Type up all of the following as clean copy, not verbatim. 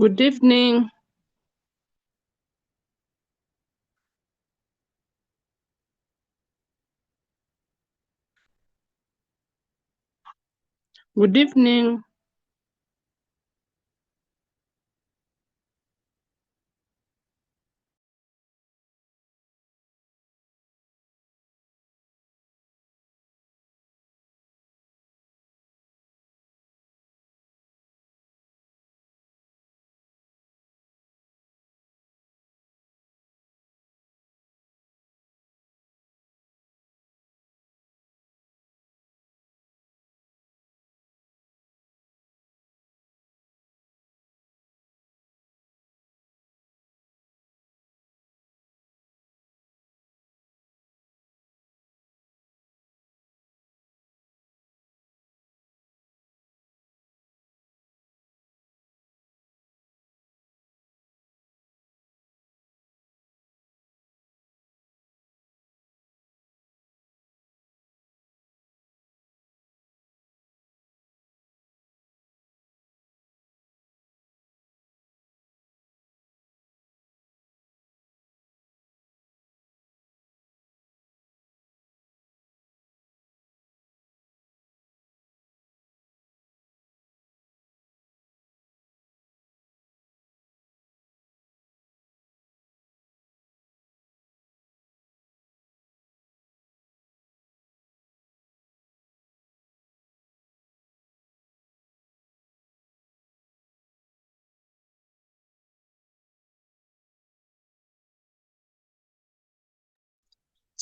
Good evening. Good evening.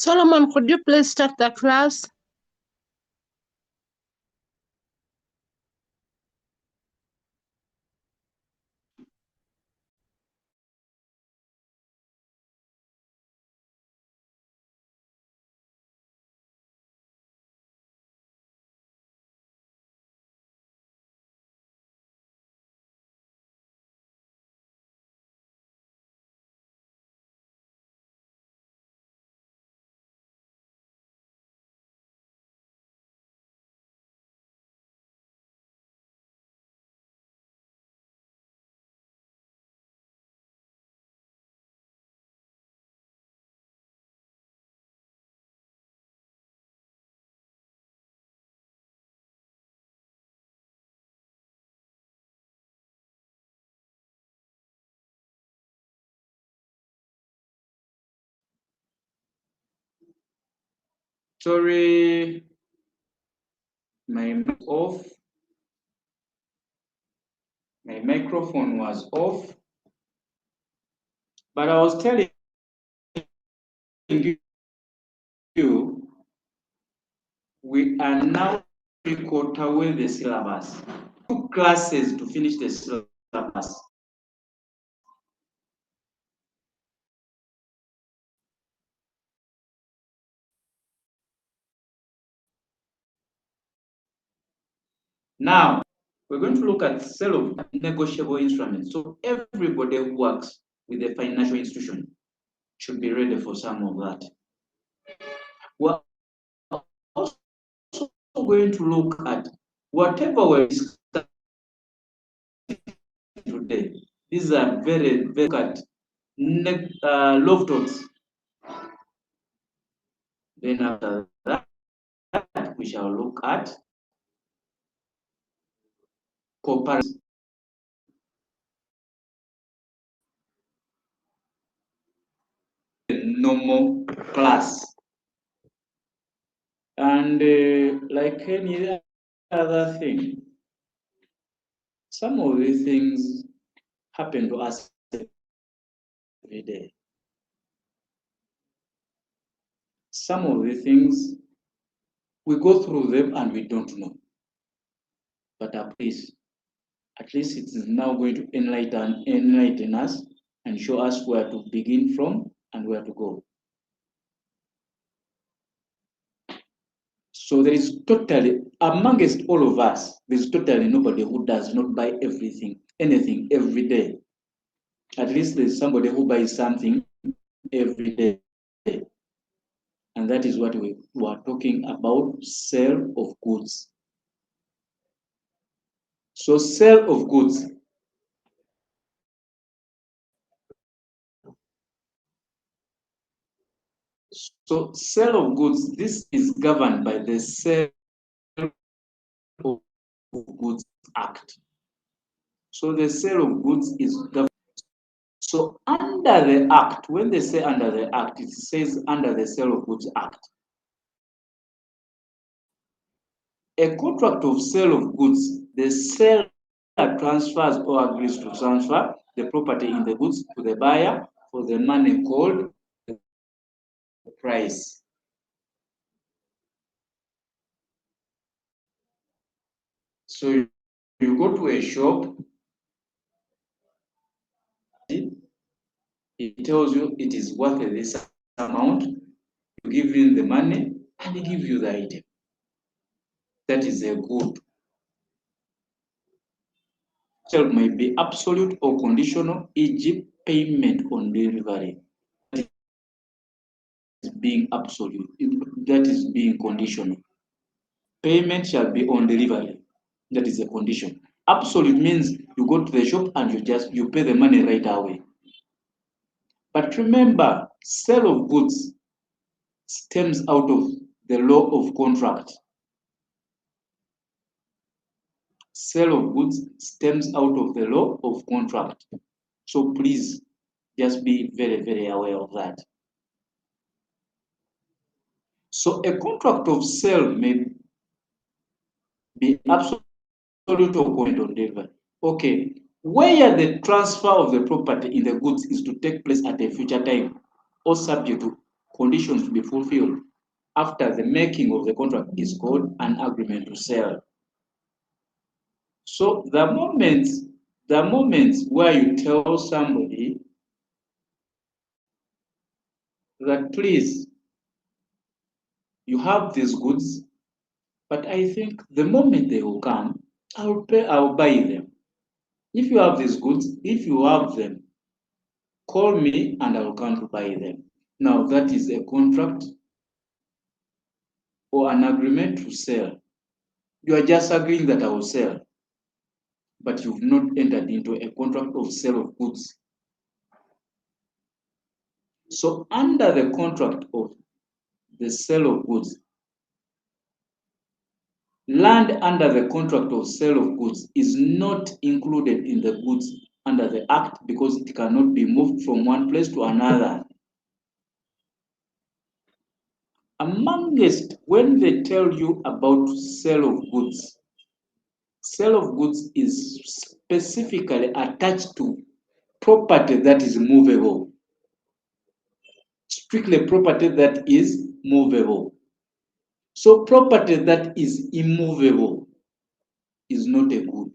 Solomon, could you please start the class? Sorry, my mic off. My microphone was off. But I was telling you, we are now 3/4 way the syllabus. 2 classes to finish the syllabus. Now, we're going to look at sale of negotiable instruments. So everybody who works with a financial institution should be ready for some of that. We're also going to look at whatever we're discussing today. These are very look at love talks. Then after that, we shall look at comparison. Normal class. And like any other thing, some of these things happen to us every day. Some of the things we go through them and we don't know. But at least it is now going to enlighten us and show us where to begin from and where to go. So there is totally, amongst all of us, there's totally nobody who does not buy anything every day. At least there's somebody who buys something every day. And that is what we are talking about, sale of goods. So sale of goods. So sale of goods, this is governed by the Sale of Goods Act. So the sale of goods is governed. So under the Act, when they say under the Act, it says under the Sale of Goods Act. A contract of sale of goods, the seller transfers or agrees to transfer the property in the goods to the buyer for the money called price. So you go to a shop, it tells you it is worth this amount, you give him the money and he gives you the item. That is a good. Sale may be absolute or conditional, e.g. payment on delivery. That is being absolute, that is being conditional. Payment shall be on delivery. That is a condition. Absolute means you go to the shop and you pay the money right away. But remember, sale of goods stems out of the law of contract. Sale of goods stems out of the law of contract. So please just be very, very aware of that. So a contract of sale may be absolute or conditional on delivery. Okay, where the transfer of the property in the goods is to take place at a future time or subject to conditions to be fulfilled after the making of the contract is called an agreement to sell. So the moments where you tell somebody that please, you have these goods, but I think the moment they will come, I'll buy them. If you have these goods, if you have them, call me and I'll come to buy them. Now that is a contract or an agreement to sell. You are just agreeing that I will sell, but you've not entered into a contract of sale of goods. So under the contract of the sale of goods, land under the contract of sale of goods is not included in the goods under the Act because it cannot be moved from one place to another. Amongst when they tell you about sale of goods is specifically attached to property that is movable. Strictly property that is movable. So property that is immovable is not a good.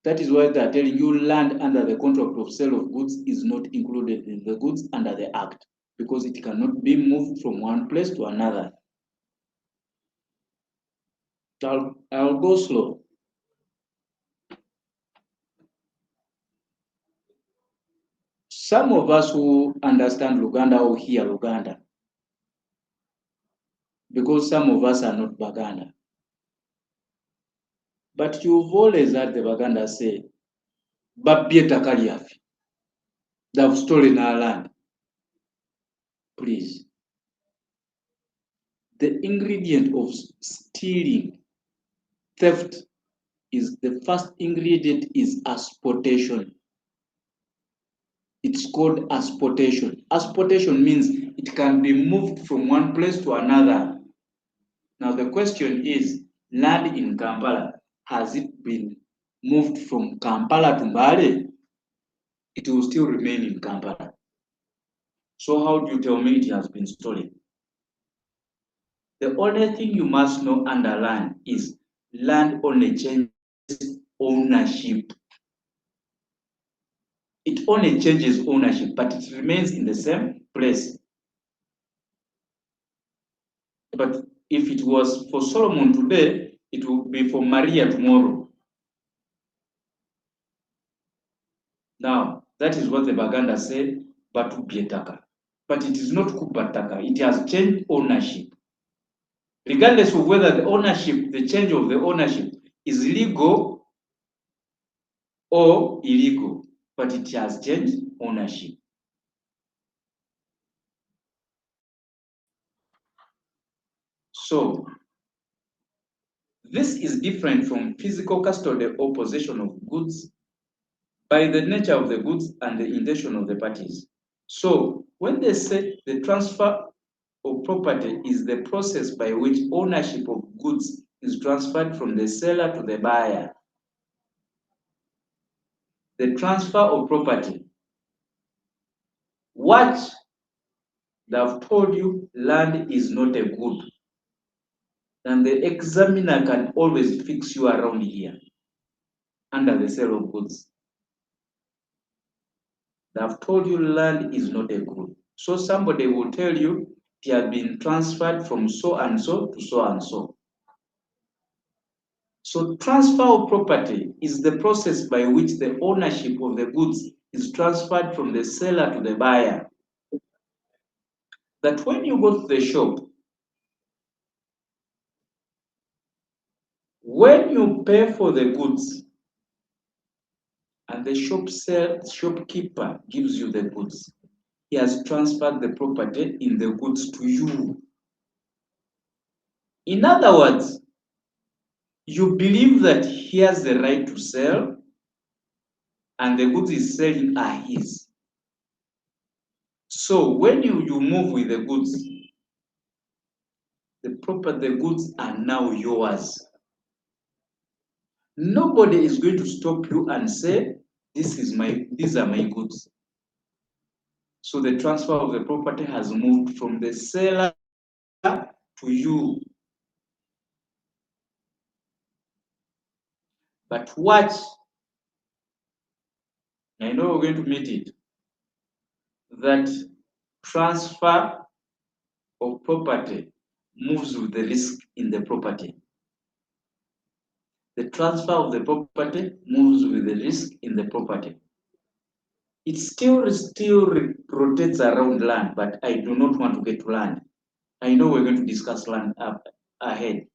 That is why they are telling you land under the contract of sale of goods is not included in the goods under the Act because it cannot be moved from one place to another. I'll go slow. Some of us who understand Luganda will hear Luganda because some of us are not Baganda. But you've always heard the Baganda say, Babieta Kaliafi. They've stolen our land. Please. The ingredient of stealing, theft, is the first ingredient is asportation. It's called asportation. Asportation means it can be moved from one place to another. Now the question is, land in Kampala, has it been moved from Kampala to Mbale? It will still remain in Kampala. So how do you tell me it has been stolen? The only thing you must know under land is land only changes ownership. It only changes ownership, but it remains in the same place. But if it was for Solomon today, it will be for Maria tomorrow. Now, that is what the Baganda say, Batu Bietaka. But it is not Kupataka. It has changed ownership. Regardless of whether the ownership, the change of the ownership is legal or illegal, but it has changed ownership. So this is different from physical custody or possession of goods by the nature of the goods and the intention of the parties. So when they say the transfer of property is the process by which ownership of goods is transferred from the seller to the buyer. The transfer of property. What they have told you, land is not a good. And the examiner can always fix you around here under the sale of goods. They have told you land is not a good. So somebody will tell you it has been transferred from so and so to so and so. So transfer of property is the process by which the ownership of the goods is transferred from the seller to the buyer. That when you go to the shop, when you pay for the goods and the shopkeeper gives you the goods, he has transferred the property in the goods to you. In other words, you believe that he has the right to sell and the goods he's selling are his. So when you move with the goods, the goods are now yours. Nobody is going to stop you and say, these are my goods. So the transfer of the property has moved from the seller to you. But watch, I know we're going to meet it, that transfer of property moves with the risk in the property. The transfer of the property moves with the risk in the property. It still rotates around land, but I do not want to get to land. I know we're going to discuss land up ahead.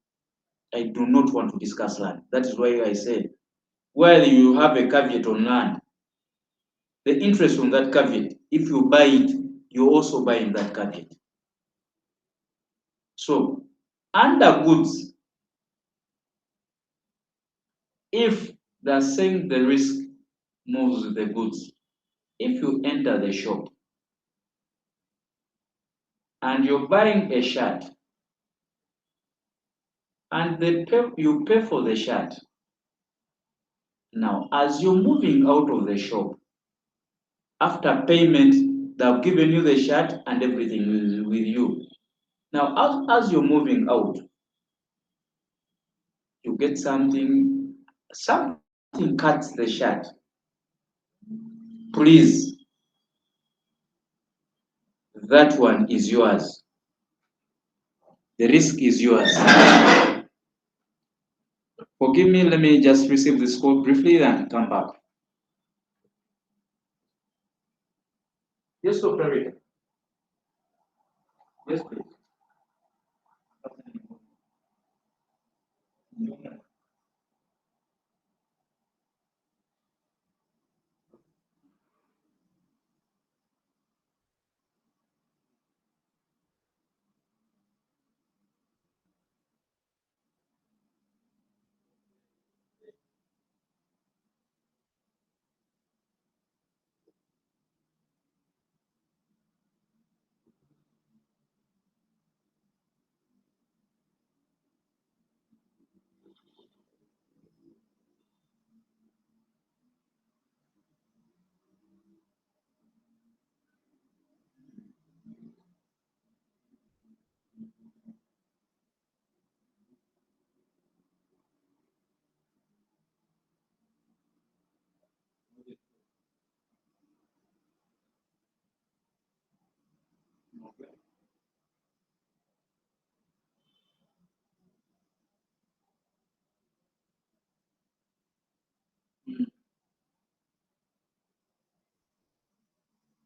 I do not want to discuss land. That is why I said, while you have a caveat on land, the interest on that caveat, if you buy it, you're also buying that caveat. So, under goods, if they're saying the risk moves with the goods, if you enter the shop and you're buying a shirt and you pay for the shirt, now as you're moving out of the shop, after payment, they've given you the shirt and everything is with you. Now, as you're moving out, you get something cuts the shirt. Please, that one is yours. The risk is yours. Forgive me, let me just receive this call briefly and come back. Yes, operator. Yes, please.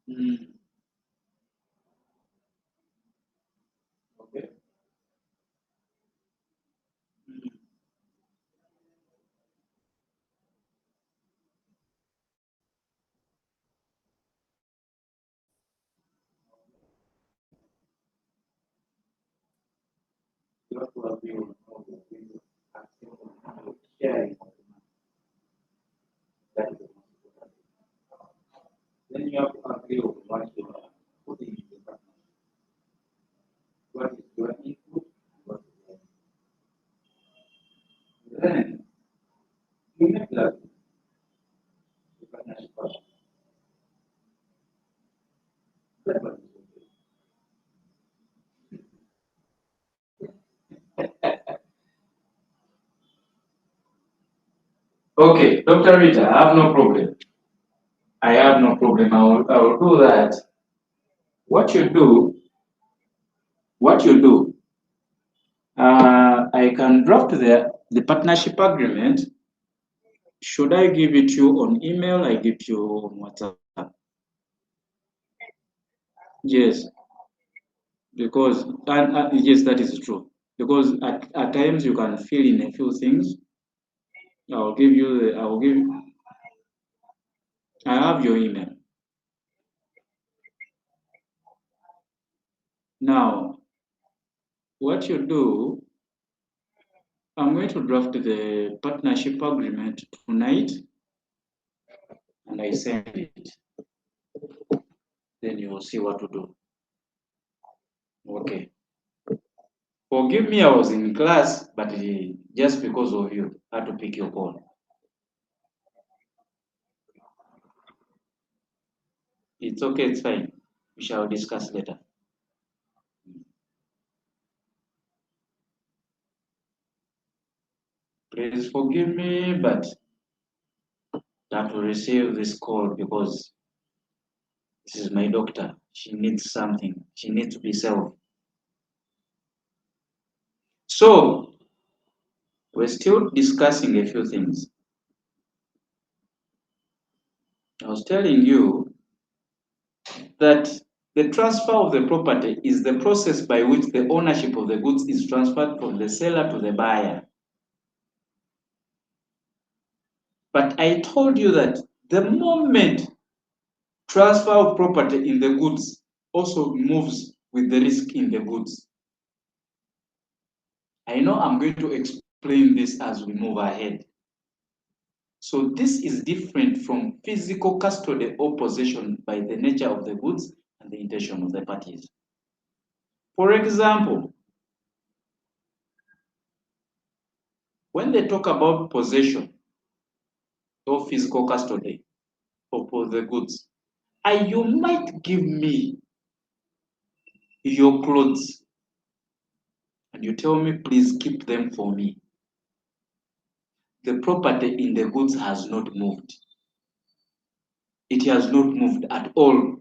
Mm. Okay. Mm. you know that we are sharing. That is the most important thing. Then you have to agree on what you are putting in the partnership. What is your input and what is your input. Then you make that the partnership partner. That one is okay. Okay, Dr. Rita, I have no problem. I have no problem. I will do that. What you do, I can draft the partnership agreement. Should I give it to you on email? I give you on WhatsApp. Yes, because yes, that is true. Because at times you can fill in a few things. I have your email. Now, what you do, I'm going to draft the partnership agreement tonight and I send it. Then you will see what to do. Okay. Forgive me, I was in class, but just because of you, I had to pick your call. It's okay, it's fine. We shall discuss later. Please forgive me, but I have to receive this call because this is my doctor. She needs something. She needs to be served. So, we're still discussing a few things. I was telling you that the transfer of the property is the process by which the ownership of the goods is transferred from the seller to the buyer. But I told you that the moment transfer of property in the goods also moves with the risk in the goods. I know I'm going to explain this as we move ahead. So this is different from physical custody or possession by the nature of the goods and the intention of the parties. For example, when they talk about possession or physical custody of the goods, you might give me your clothes and you tell me, please keep them for me. The property in the goods has not moved. It has not moved at all.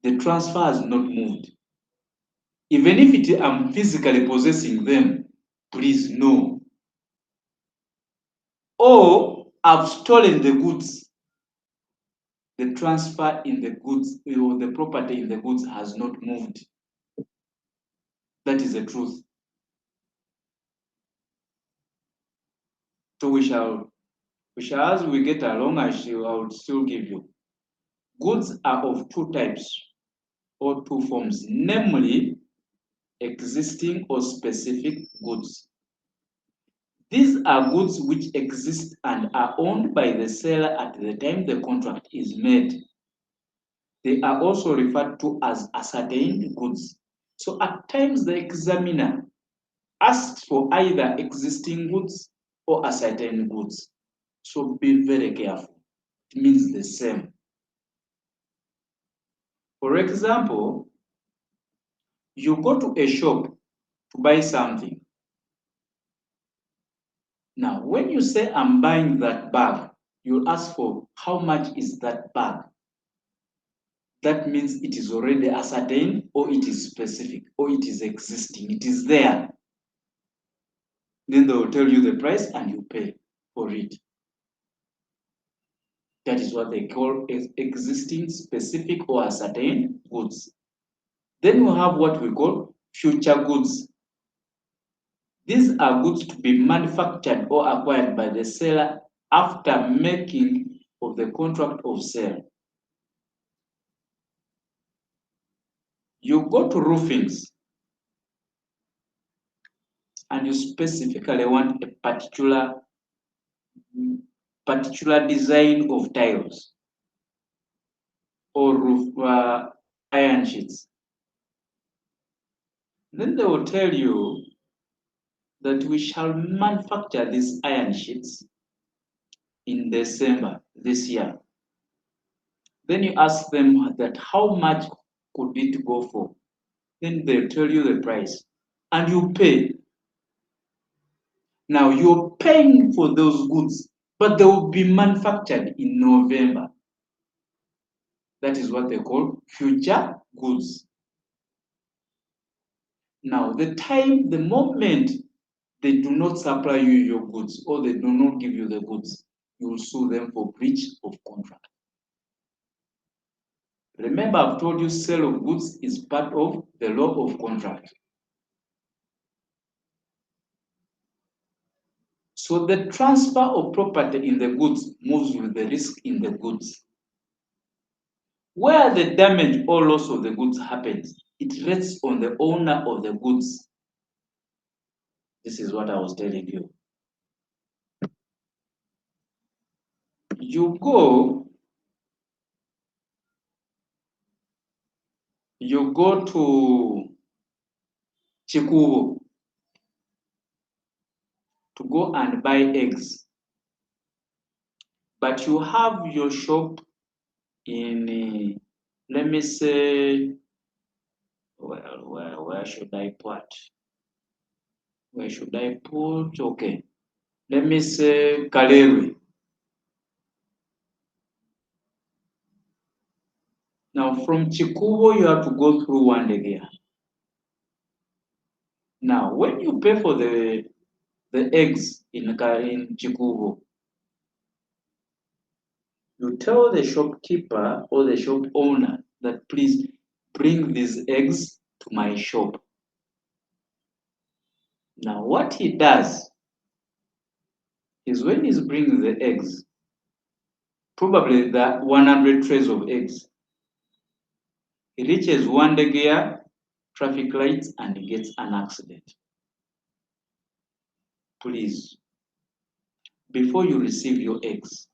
The transfer has not moved. Even if I'm physically possessing them, please no. Or I've stolen the goods. The transfer in the goods, or the property in the goods has not moved. That is the truth. So we shall as we get along, I will still give you. Goods are of two types or two forms, namely existing or specific goods. These are goods which exist and are owned by the seller at the time the contract is made. They are also referred to as ascertained goods. So at times the examiner asks for either existing goods or ascertained goods. So be very careful. It means the same. For example, you go to a shop to buy something. Now, when you say I'm buying that bag, you'll ask for how much is that bag? That means it is already ascertained or it is specific or it is existing. It is there. Then they will tell you the price and you pay for it. That is what they call existing, specific, or ascertained goods. Then we have what we call future goods. These are goods to be manufactured or acquired by the seller after making of the contract of sale. You go to roofings. and you specifically want a particular design of tiles or roof iron sheets, then they will tell you that we shall manufacture these iron sheets in December this year. Then you ask them that how much could it go for? Then they'll tell you the price and you pay. Now you're paying for those goods, but they will be manufactured in November. That is what they call future goods. Now, the moment they do not supply you your goods or they do not give you the goods, you will sue them for breach of contract. Remember, I've told you sale of goods is part of the law of contract. So the transfer of property in the goods moves with the risk in the goods. Where the damage or loss of the goods happens, it rests on the owner of the goods. This is what I was telling you. You go to Chikubo to go and buy eggs, but you have your shop in, let me say, well, where should I put? Where should I put? Okay, let me say Kalewe. Now from Chikubo, you have to go through Wandegia. Now, when you pay for the eggs in Chikubo, you tell the shopkeeper or the shop owner that please bring these eggs to my shop. Now, what he does is when he's bringing the eggs, probably the 100 trays of eggs, he reaches Wandegia traffic lights and he gets an accident. Please, before you receive your eggs,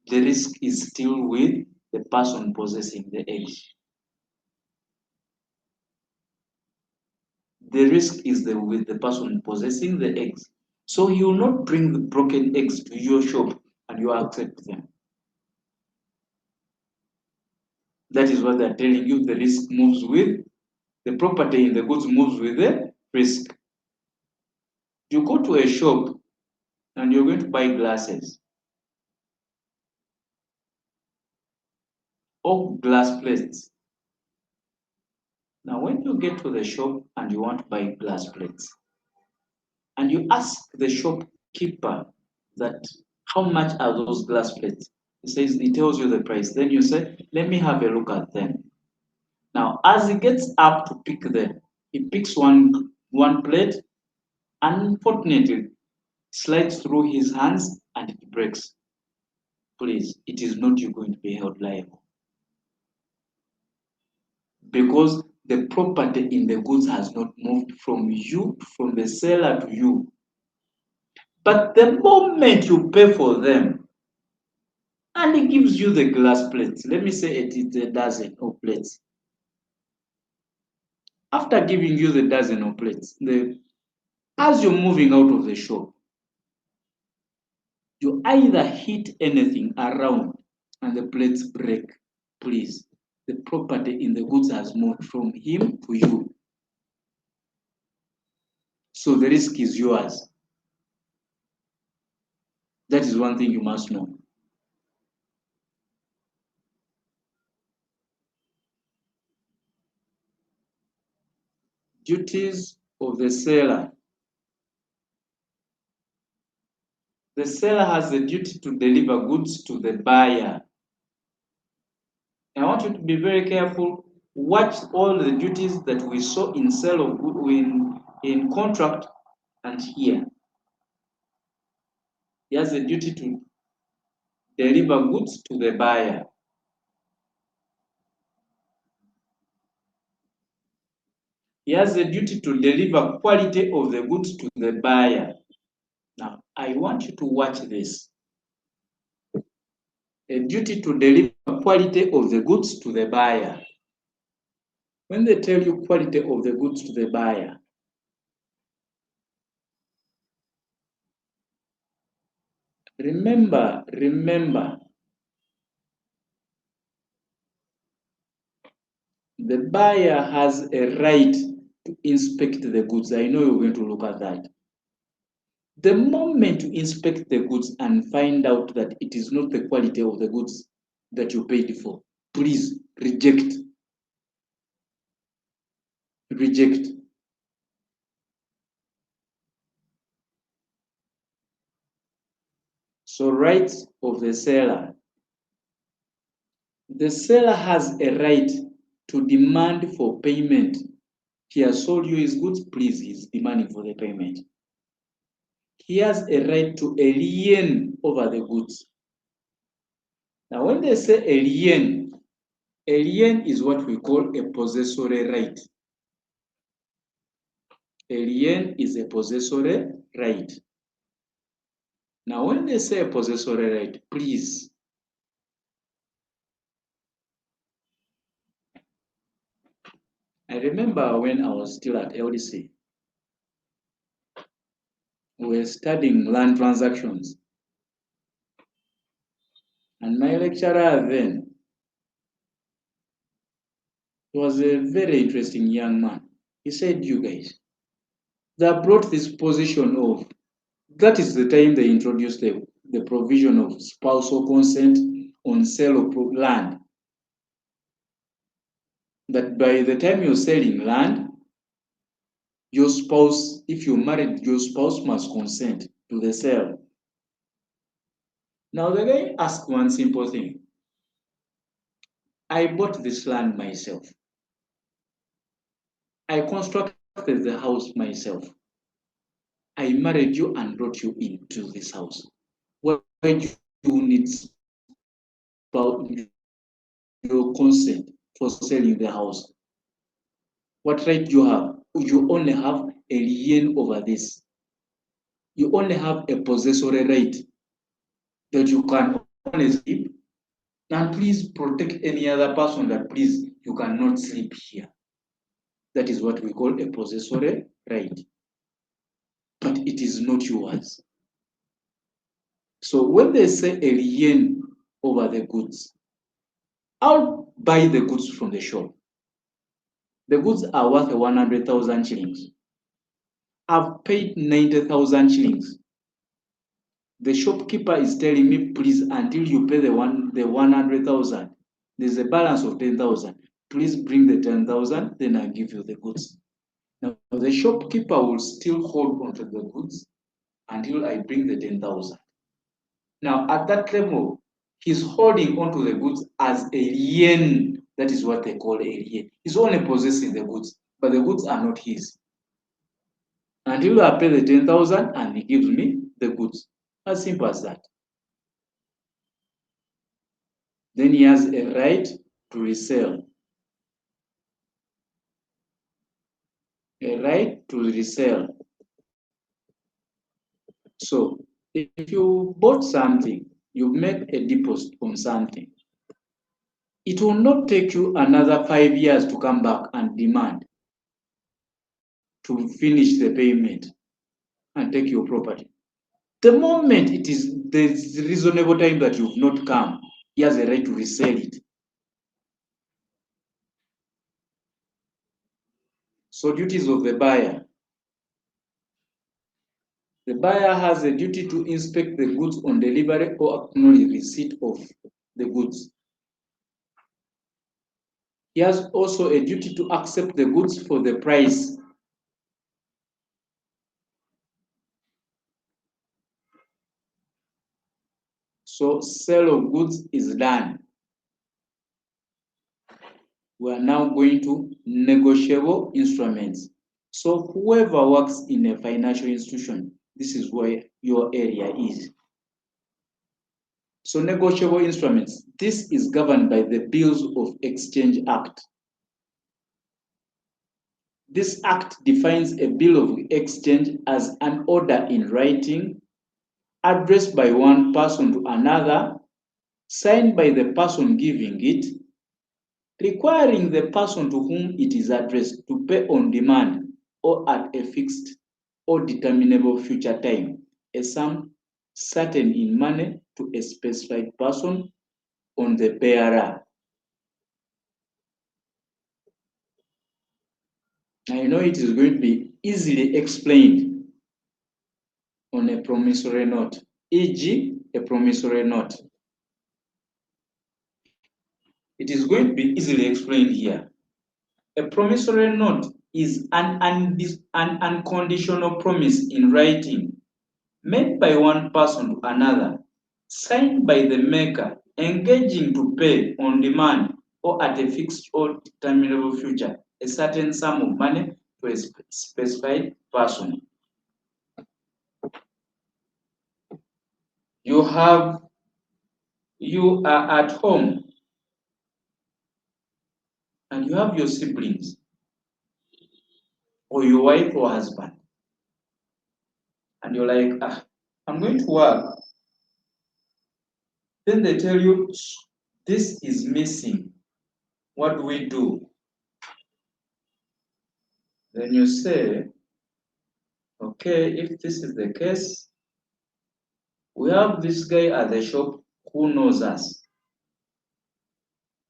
the risk is still with the person possessing the eggs. The risk is with the person possessing the eggs. So you will not bring the broken eggs to your shop and you accept them. That is what they're telling you. The risk moves with the property in the goods moves with the risk. You go to a shop and you're going to buy glasses or glass plates. Now, when you get to the shop and you want to buy glass plates, and you ask the shopkeeper that how much are those glass plates? He tells you the price. Then you say, let me have a look at them. Now, as he gets up to pick them, he picks one plate, and unfortunately, slides through his hands and it breaks. Please, it is not you going to be held liable. Because the property in the goods has not moved from the seller to you. But the moment you pay for them, and he gives you the glass plates, let me say it is a dozen of plates. After giving you the dozen of plates, as you're moving out of the shop, you either hit anything around and the plates break. Please, the property in the goods has moved from him to you. So the risk is yours. That is one thing you must know. Duties of the seller. The seller has the duty to deliver goods to the buyer. I want you to be very careful. Watch all the duties that we saw in sale of goods in contract and here. He has a duty to deliver goods to the buyer. He has a duty to deliver quality of the goods to the buyer. Now, I want you to watch this. A duty to deliver quality of the goods to the buyer. When they tell you quality of the goods to the buyer, remember, the buyer has a right to inspect the goods. I know you're going to look at that. The moment you inspect the goods and find out that it is not the quality of the goods that you paid for, please reject. Reject. So, rights of the seller. The seller has a right to demand for payment. He has sold you his goods, please, he's demanding for the payment. He has a right to a lien over the goods. Now, when they say a lien is what we call a possessory right. A lien is a possessory right. Now, when they say a possessory right, please, I remember when I was still at LDC, we were studying land transactions. And my lecturer then was a very interesting young man. He said, you guys, that brought this position of, that is the time they introduced the provision of spousal consent on sale of land. That by the time you're selling land, your spouse, if you're married, your spouse must consent to the sale. Now the guy asked one simple thing. I bought this land myself. I constructed the house myself. I married you and brought you into this house. Why do you need your consent for selling the house? What right do you have? You only have a lien over this. You only have a possessory right that you can only sleep. And please protect any other person that please you cannot sleep here. That is what we call a possessory right. But it is not yours. So when they say a lien over the goods, I'll buy the goods from the shop. The goods are worth 100,000 shillings. I've paid 90,000 shillings. The shopkeeper is telling me, please, until you pay the 100,000, there's a balance of 10,000. Please bring the 10,000, then I'll give you the goods. Now, the shopkeeper will still hold onto the goods until I bring the 10,000. Now, at that level, he's holding onto the goods as a lien. That is what they call a lien. He's only possessing the goods, but the goods are not his. Until I pay the 10,000 and he gives me the goods. As simple as that. Then he has a right to resell. A right to resell. So, if you bought something, you make a deposit on something, it will not take you another 5 years to come back and demand to finish the payment and take your property. The moment it is the reasonable time that you've not come, he has a right to resell it. So duties of the buyer. The buyer has a duty to inspect the goods on delivery or acknowledge receipt of the goods. He has also a duty to accept the goods for the price. So sale of goods is done. We are now going to negotiable instruments. So whoever works in a financial institution, this is where your area is. So negotiable instruments, this is governed by the Bills of Exchange Act. This act defines a bill of exchange as an order in writing addressed by one person to another, signed by the person giving it, requiring the person to whom it is addressed to pay on demand or at a fixed or determinable future time a sum certain in money to a specified person on the bearer. I know it is going to be easily explained on a promissory note, e.g., a promissory note. It is going to be easily explained here. A promissory note is an unconditional promise in writing made by one person to another, signed by the maker, engaging to pay on demand or at a fixed or determinable future a certain sum of money to a specified person. You are at home and you have your siblings or your wife or husband, and you're like, I'm going to work. Then they tell you, this is missing. What do we do? Then you say, okay, if this is the case, we have this guy at the shop who knows us.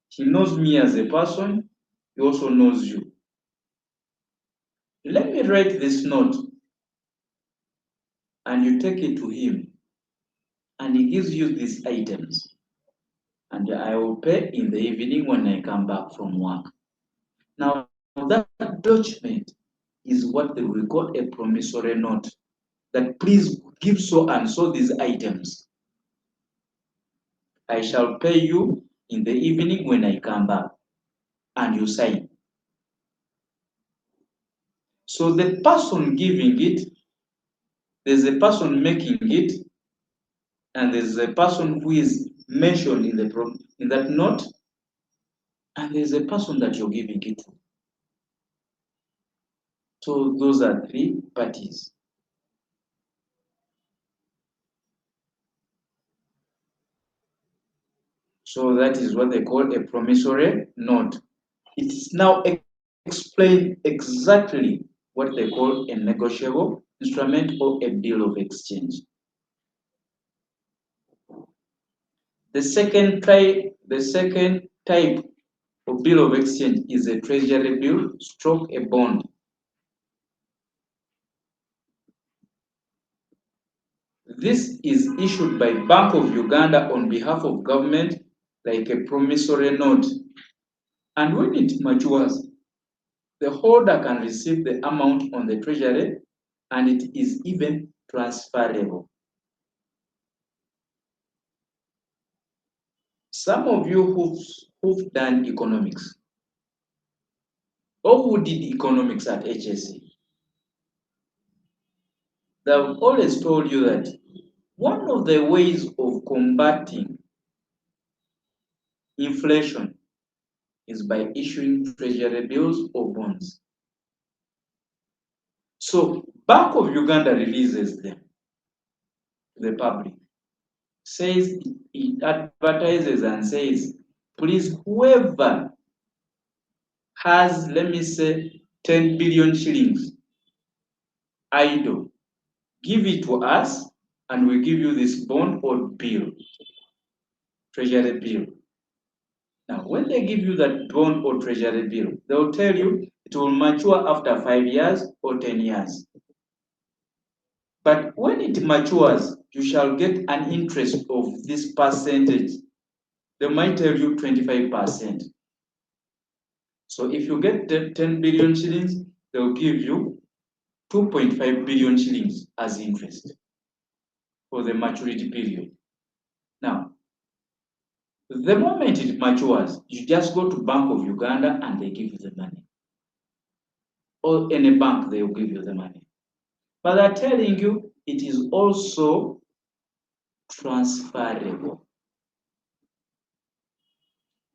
He knows me as a person. He also knows you. Let me write this note, and you take it to him, and he gives you these items, and I will pay in the evening when I come back from work. Now, that document is what we call a promissory note, that please give so and so these items. I shall pay you in the evening when I come back, and you sign. So the person giving it, there's a person making it, and there's a person who is mentioned in that note, and there's a person that you're giving it to. So those are three parties. So that is what they call a promissory note. It is now explained exactly what they call a negotiable instrument or a bill of exchange. The second type of bill of exchange is a treasury bill stroke a bond. This is issued by Bank of Uganda on behalf of government like a promissory note. And when it matures, the holder can receive the amount on the treasury, and it is even transferable. Some of you who've done economics or who did economics at HSC, they've always told you that one of the ways of combating inflation is by issuing treasury bills or bonds. So Bank of Uganda releases them to the public, says it advertises and says, please, whoever has, let me say, 10 billion shillings idle, give it to us and we give you this bond or bill, treasury bill. Now, when they give you that bond or treasury bill, they'll tell you it will mature after 5 years or 10 years. But when it matures, you shall get an interest of this percentage. They might tell you 25%. So if you get 10 billion shillings, they'll give you 2.5 billion shillings as interest for the maturity period. Now, the moment it matures, you just go to Bank of Uganda and they give you the money. Or any bank, they will give you the money. But they're telling you it is also transferable.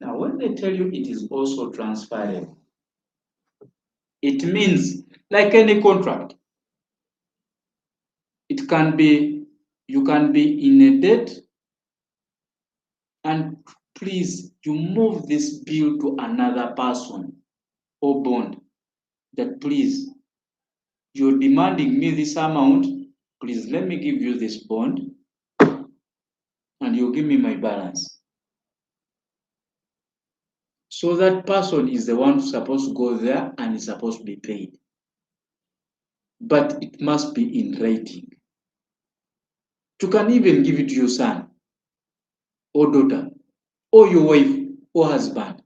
Now, when they tell you it is also transferable, It means, like any contract, it can be, you can be in a debt and please, you move this bill to another person or bond that please, you're demanding me this amount, please let me give you this bond and you give me my balance. So that person is the one who's supposed to go there and is supposed to be paid. But it must be in writing. You can even give it to your son or daughter or your wife or husband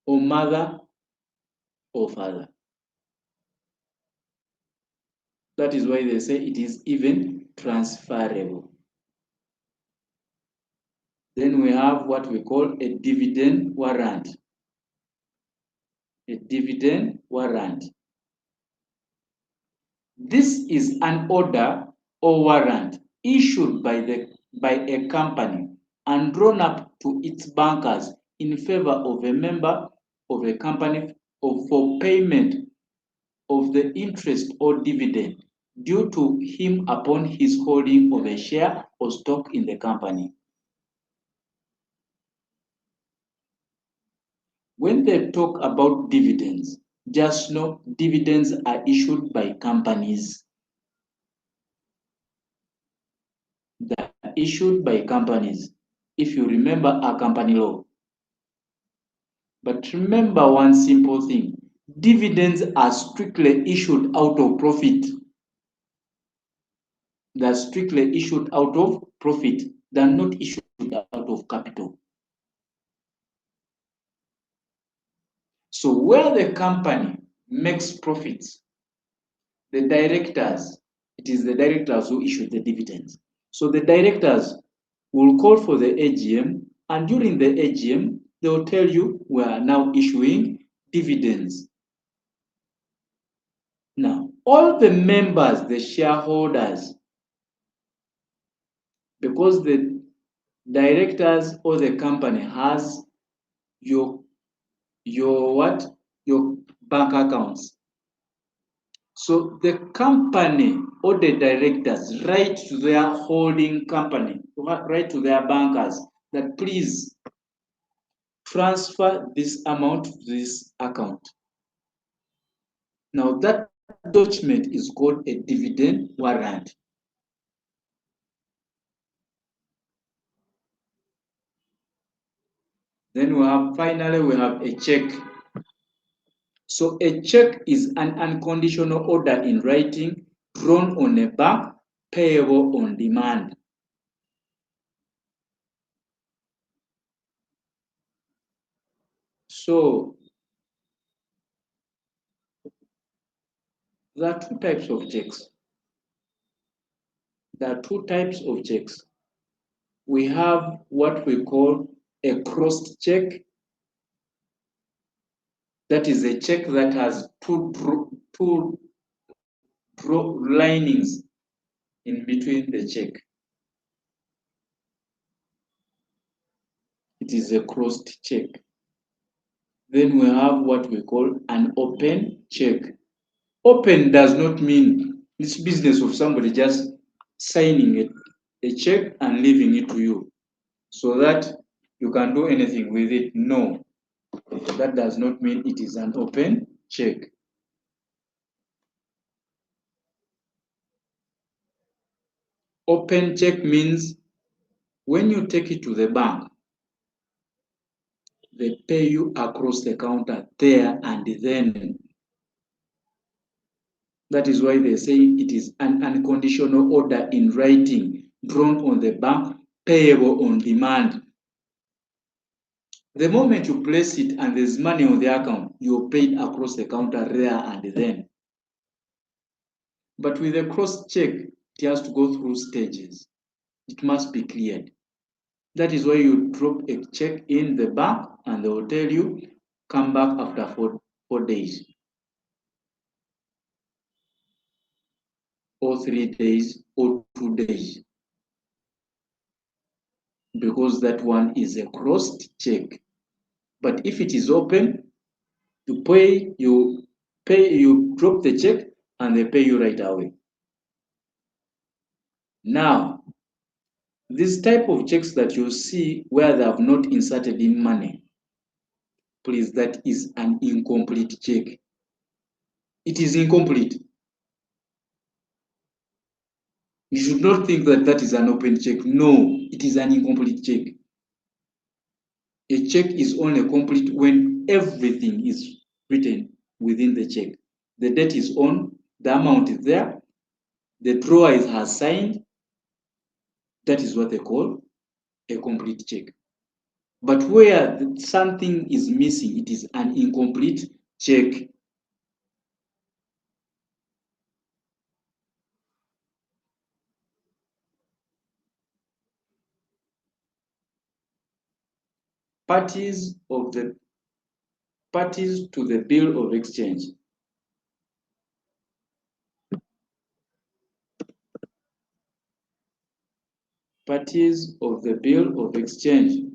or mother or father. That is why they say it is even transferable. Then we have what we call a dividend warrant. A dividend warrant. This is an order or warrant issued by a company and drawn up to its bankers in favor of a member of a company for payment of the interest or dividend due to him upon his holding of a share or stock in the company. When they talk about dividends, just know dividends are issued by companies. They are issued by companies. If you remember our company law. But remember one simple thing. Dividends are strictly issued out of profit. They are strictly issued out of profit. They are not issued out of capital. So where the company makes profits, the directors, it is the directors who issue the dividends. So the directors will call for the AGM, and during the AGM, they will tell you we are now issuing dividends. Now, all the members, the shareholders, because the directors or the company has your bank accounts. So the company or the directors write to their holding company, write to their bankers that please transfer this amount to this account. Now that document is called a dividend warrant. Then finally we have a check. So a check is an unconditional order in writing drawn on a bank payable on demand. So there are two types of checks. There are two types of checks. We have what we call a crossed check. That is a check that has two linings in between the check. It is a crossed check. Then we have what we call an open check. Open does not mean this business of somebody just signing a check and leaving it to you so that you can do anything with it. No, that does not mean it is an open check. Open check means when you take it to the bank, they pay you across the counter there and then. That is why they say it is an unconditional order in writing drawn on the bank payable on demand. The moment you place it and there's money on the account, you're paid across the counter there and then. But with a cross check, it has to go through stages. It must be cleared. That is why you drop a check in the bank and they will tell you, come back after 4 days. Or 3 days or 2 days. Because that one is a crossed check. But if it is open, You drop the check and they pay you right away. Now, this type of checks that you see where they have not inserted in money, please, that is an incomplete check. It is incomplete. You should not think that that is an open check. No, it is an incomplete check. A check is only complete when everything is written within the check. The date is on, the amount is there, the drawer has signed. That is what they call a complete check. But where something is missing, it is an incomplete check. Parties to the bill of exchange. Parties of the bill of exchange.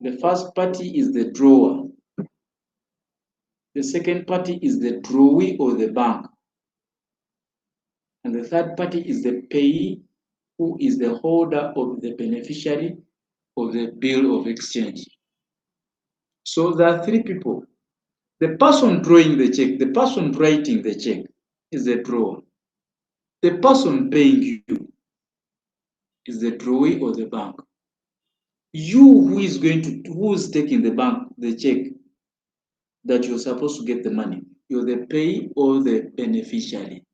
The first party is the drawer. The second party is the drawee or the bank. And the third party is the payee, who is the holder of the beneficiary of the bill of exchange. So there are three people. The person drawing the check, the person writing the check is the drawer. The person paying you is the drawee or the bank. You who is taking the check that you're supposed to get the money, you're the payee or the beneficiary.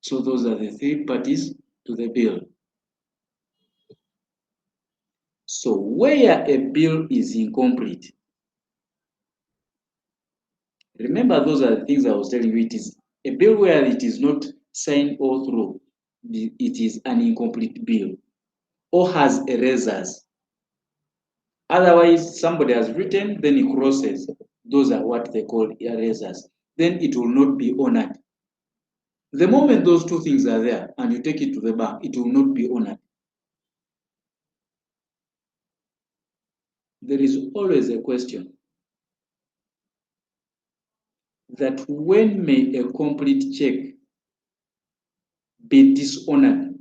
So those are the three parties to the bill. So where a bill is incomplete, remember those are the things I was telling you. It is a bill where it is not signed all through. It is an incomplete bill or has erasers. Otherwise, somebody has written, then he crosses. Those are what they call erasers. Then it will not be honored. The moment those two things are there and you take it to the bank, it will not be honored. There is always a question that when may a complete check be dishonored?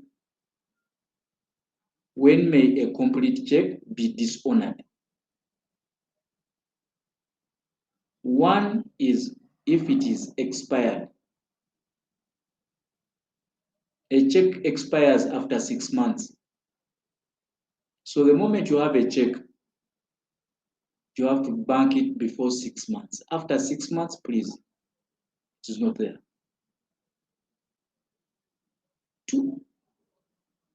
When may a complete check be dishonored? One is if it is expired. A check expires after 6 months. So the moment you have a check, you have to bank it before 6 months. After 6 months, please, it is not there. 2,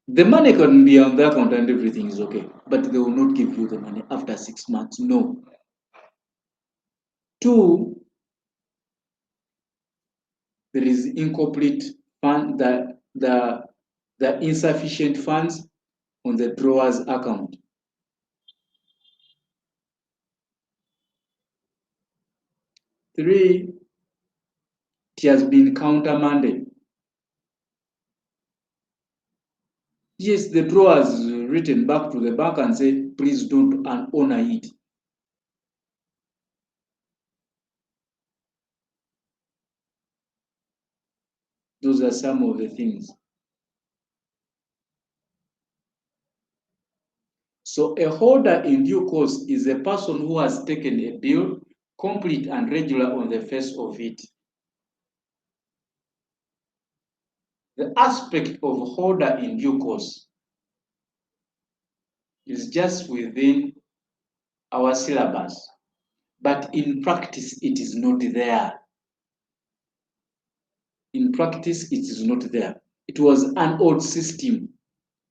the money can be on the account and everything is okay, but they will not give you the money after 6 months. No. 2, there is incomplete fund, the insufficient funds on the drawer's account. 3, it has been countermanded. Yes, the drawer has written back to the bank and said, please don't honor it. Those are some of the things. So a holder in due course is a person who has taken a bill, complete and regular on the face of it. The aspect of holder in due course is just within our syllabus, but in practice it is not there. In practice it is not there. It was an old system,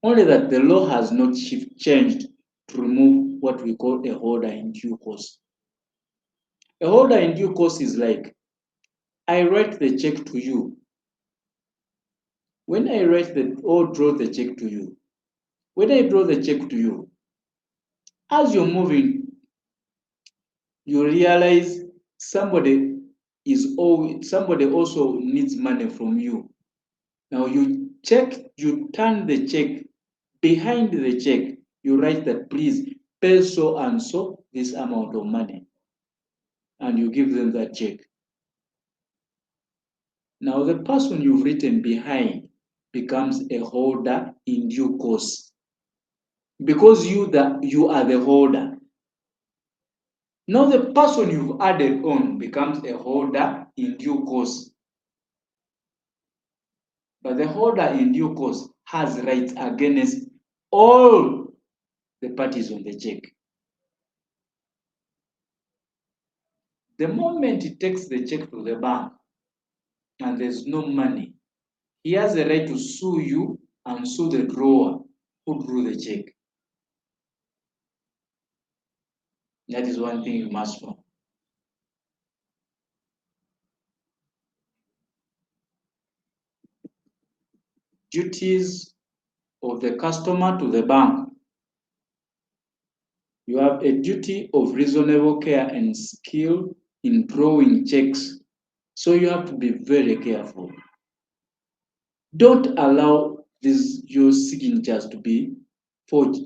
only that the law has not changed to remove what we call a holder in due course. A holder in due course is like, I write the check to you. When I write or draw the check to you, when I draw the check to you, as you're moving, you realize somebody also needs money from you. Now you turn the check, behind the check, you write that please pay so and so this amount of money, and you give them that check. Now the person you've written behind becomes a holder in due course, because you are the holder. Now the person you've added on becomes a holder in due course. But the holder in due course has rights against all the parties on the check. The moment he takes the check to the bank and there's no money, he has a right to sue you and sue the drawer who drew the check. That is one thing you must know. Duties of the customer to the bank. You have a duty of reasonable care and skill in drawing checks. So you have to be very careful. Don't allow your signatures to be forged.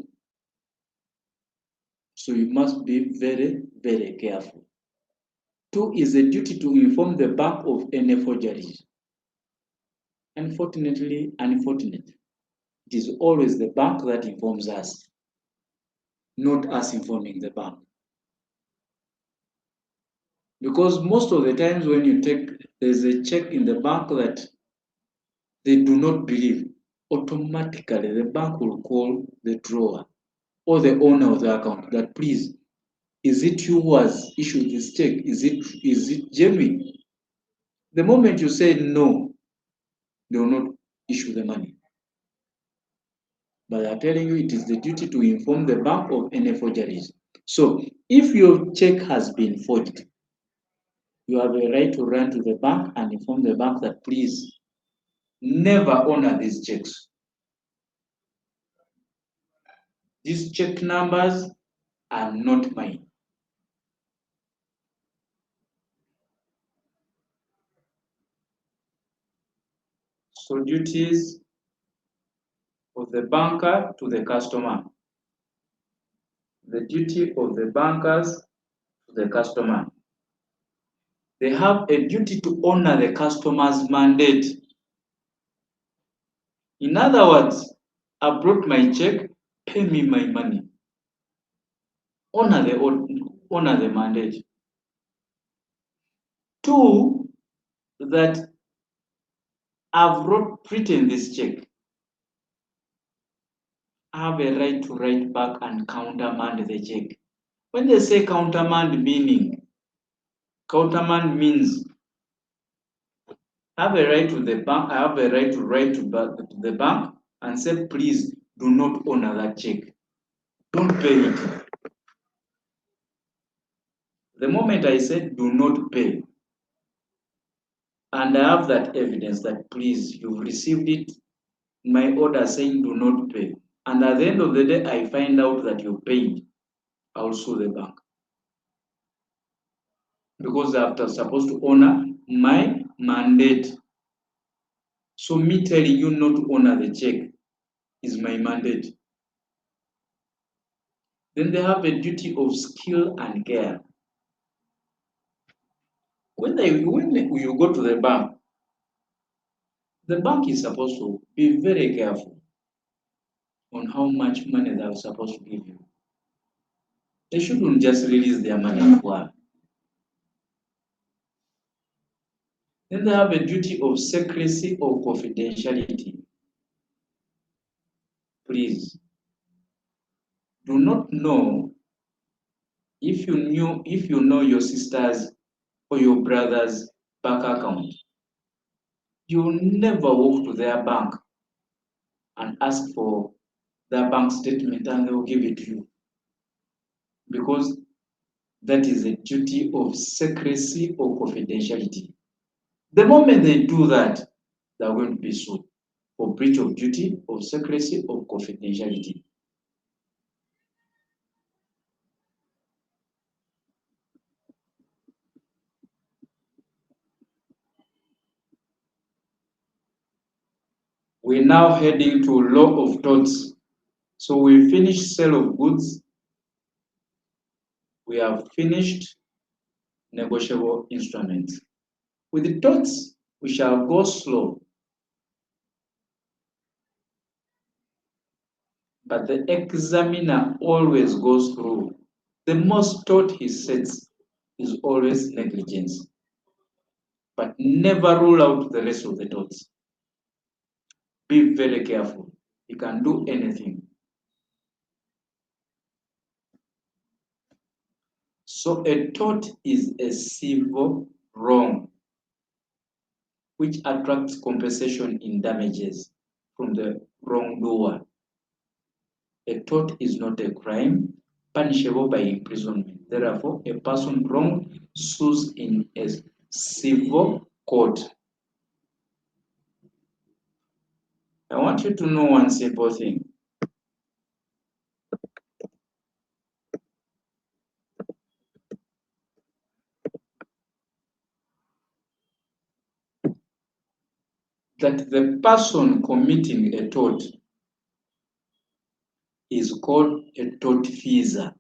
So you must be very, very careful. 2 is a duty to inform the bank of any forgeries. Unfortunately, it is always the bank that informs us, not us informing the bank. Because most of the times when there's a check in the bank that they do not believe, automatically the bank will call the drawer or the owner of the account that, please, is it you who has issued this check? Is it genuine? The moment you say no, they will not issue the money. But I'm telling you, it is the duty to inform the bank of any forgeries. So if your check has been forged, you have a right to run to the bank and inform the bank that, please, never honor these checks. These check numbers are not mine. So duties of the banker to the customer. The duty of the bankers to the customer. They have a duty to honor the customer's mandate. In other words, I brought my check, pay me my money. Honor the mandate. 2, that I've written this check. I have a right to write back and countermand the check. When they say countermand means I have a right to the bank. I have a right to write to the bank and say, please do not honor that check. Don't pay it. The moment I said do not pay, and I have that evidence that, please, you've received it, my order saying do not pay, and at the end of the day I find out that you paid, I will sue the bank. Because I'm supposed to honor my mandate. So me telling you not to honor the check is my mandate. Then they have a duty of skill and care. When you go to the bank is supposed to be very careful on how much money they are supposed to give you. They shouldn't just release their money for. Then they have a duty of secrecy or confidentiality. Please, do not know if you know your sister's or your brother's bank account. You'll never walk to their bank and ask for their bank statement and they'll give it to you. Because that is a duty of secrecy or confidentiality. The moment they do that, they're going to be sued for breach of duty of secrecy or confidentiality. We're now heading to law of torts. So we finished sale of goods, we have finished negotiable instruments. With the torts, we shall go slow, but the examiner always goes through. The most tort he sets is always negligence, but never rule out the rest of the torts. Be very careful. You can do anything. So a tort is a civil wrong which attracts compensation in damages from the wrongdoer. A tort is not a crime punishable by imprisonment. Therefore, a person wronged sues in a civil court. I want you to know one simple thing. That the person committing a tort is called a tortfeasor.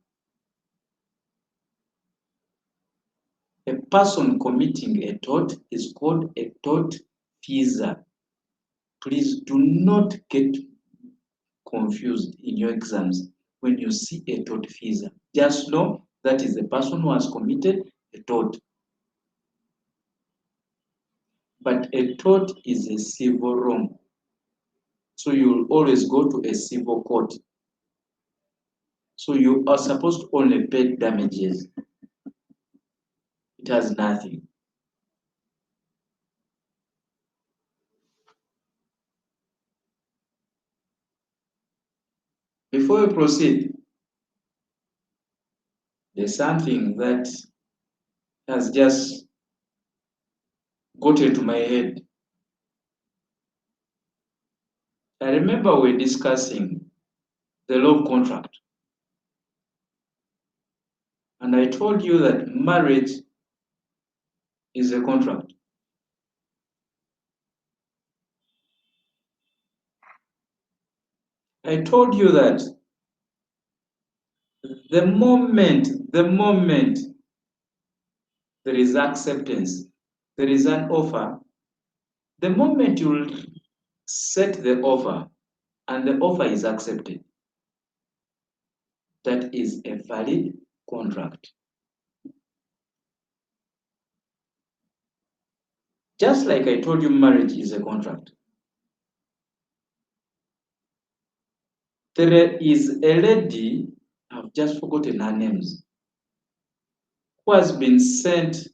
A person committing a tort is called a tortfeasor. Please do not get confused in your exams when you see a tortfeasor. Just know that is the person who has committed a tort. But a tort is a civil wrong. So you will always go to a civil court. So you are supposed to only pay damages. It has nothing. Before we proceed, there's something that has just got into my head. I remember we're discussing the law of contract. And I told you that marriage is a contract. I told you that the moment there is acceptance, there is an offer, the moment you set the offer and the offer is accepted, that is a valid contract. Just like I told you, marriage is a contract. There is a lady, I've just forgotten her names, who has been sent,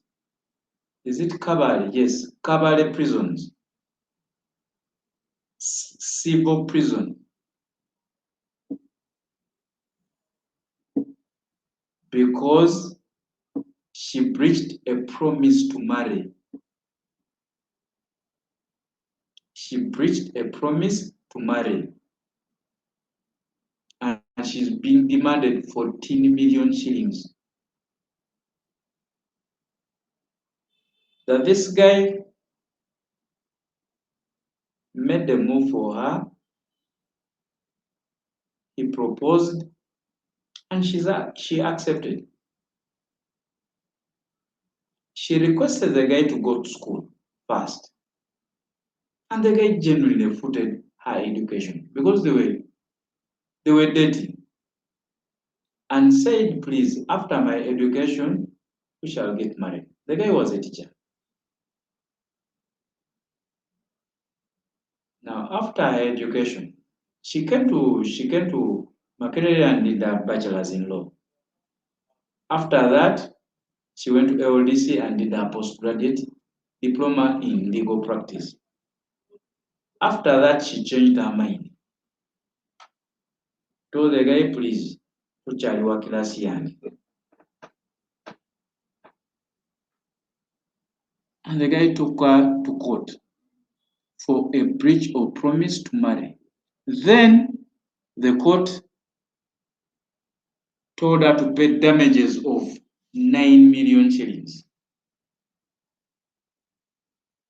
is it Kabale? Yes, Kabale prisons, civil prison, because she breached a promise to marry. She breached a promise to marry. And she's being demanded 14 million shillings. That this guy made the move for her. He proposed, and she accepted. She requested the guy to go to school first. And the guy genuinely footed her education because they were dating. And said, please, after my education, we shall get married. The guy was a teacher. Now, after her education, she came to Makerere and did her bachelor's in law. After that, she went to LDC and did her postgraduate diploma in legal practice. After that, she changed her mind. Told the guy, please, tukyaliwa kilasi yange. And the guy took her to court for a breach of promise to marry. Then the court told her to pay damages of 9 million shillings.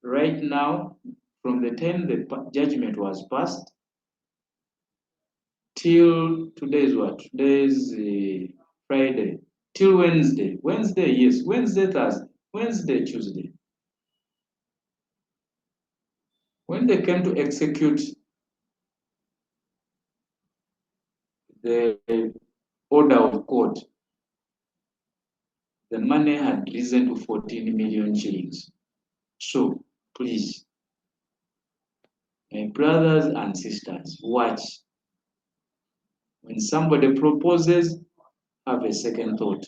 Right now, from the time the judgment was passed till today is what? Today is Friday. till Wednesday. Wednesday, yes. Wednesday, Thursday. Wednesday, Tuesday. When they came to execute the order of court, the money had risen to 14 million shillings. So, please, my brothers and sisters, watch. When somebody proposes, have a second thought.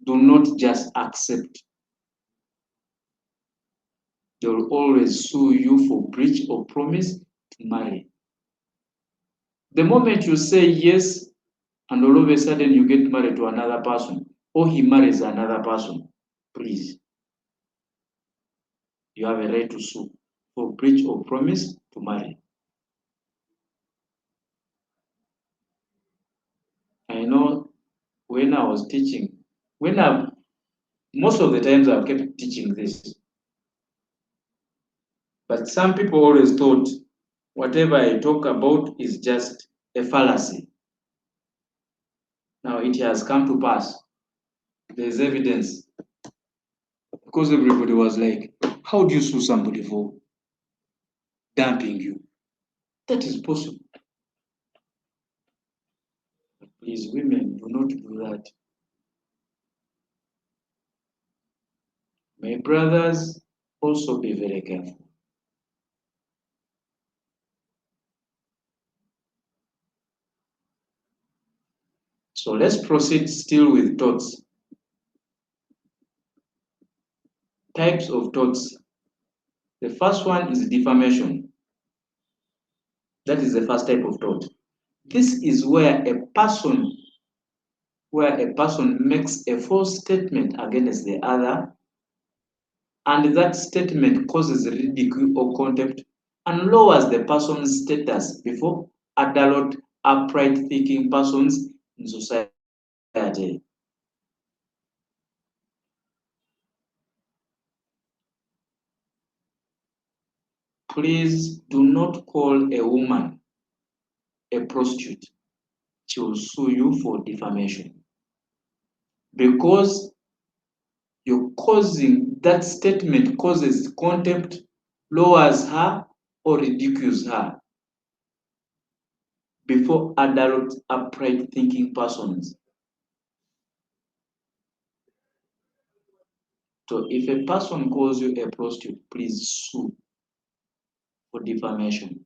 Do not just accept. They will always sue you for breach of promise to marry. The moment you say yes, and all of a sudden you get married to another person, or he marries another person, please, you have a right to sue for breach of promise to marry. I know when I was teaching, most of the times I've kept teaching this, but some people always thought whatever I talk about is just a fallacy. Now it has come to pass. There's evidence. Because everybody was like, how do you sue somebody for dumping you? That is possible. But please, women, do not do that. My brothers, also be very careful. So let's proceed still with thoughts. Types of thoughts. The first one is defamation. That is the first type of thought. This is where a person makes a false statement against the other, and that statement causes ridicule or contempt and lowers the person's status before adult, upright thinking persons in society. Please do not call a woman a prostitute. She will sue you for defamation. Because that statement causes contempt, lowers her, or ridicules her before adult, upright thinking persons. So if a person calls you a prostitute, please sue for defamation.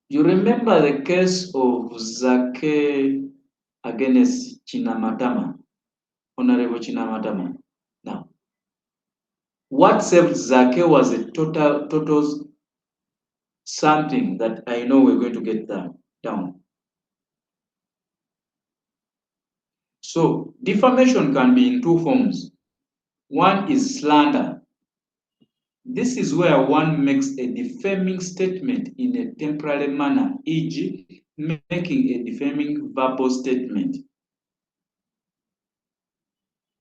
You remember the case of Zake against Chinamatama, Honorable Chinamatama. Now, what saved Zake was a total something that I know we're going to get down. So defamation can be in two forms. One is slander. This is where one makes a defaming statement in a temporary manner, e.g., making a defaming verbal statement.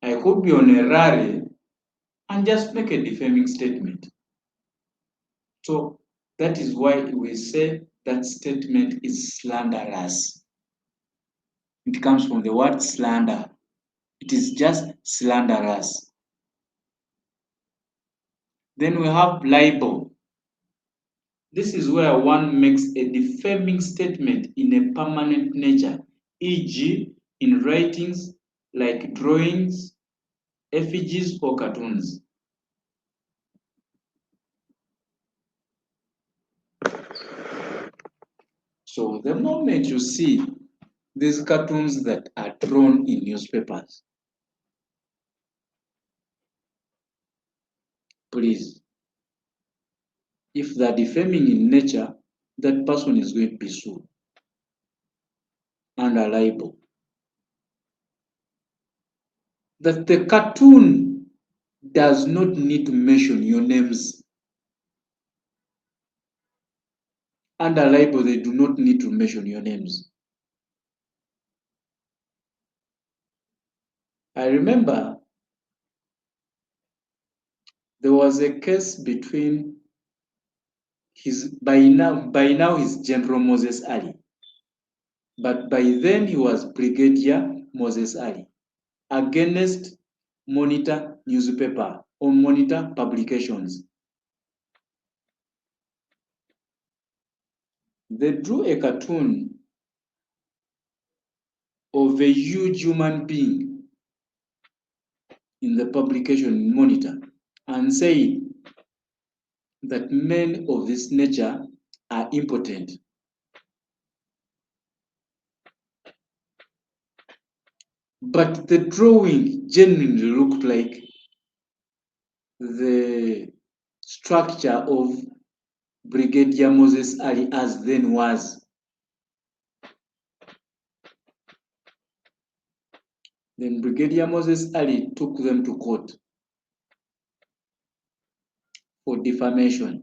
I could be on a rally and just make a defaming statement. So that is why we say that statement is slanderous. It comes from the word slander. It is just slanderous. Then we have libel. This is where one makes a defaming statement in a permanent nature, e.g., in writings like drawings, effigies, or cartoons. So the moment you see these cartoons that are drawn in newspapers, please, if they're defaming in nature, that person is going to be sued under libel. That the cartoon does not need to mention your names. Under libel, they do not need to mention your names. I remember there was a case between by now he's General Moses Ali but by then he was Brigadier Moses Ali against Monitor newspaper or Monitor publications. They drew a cartoon of a huge human being in the publication Monitor and said that men of this nature are impotent. But the drawing genuinely looked like the structure of Brigadier Moses Ali as then was. Then Brigadier Moses Ali took them to court for defamation.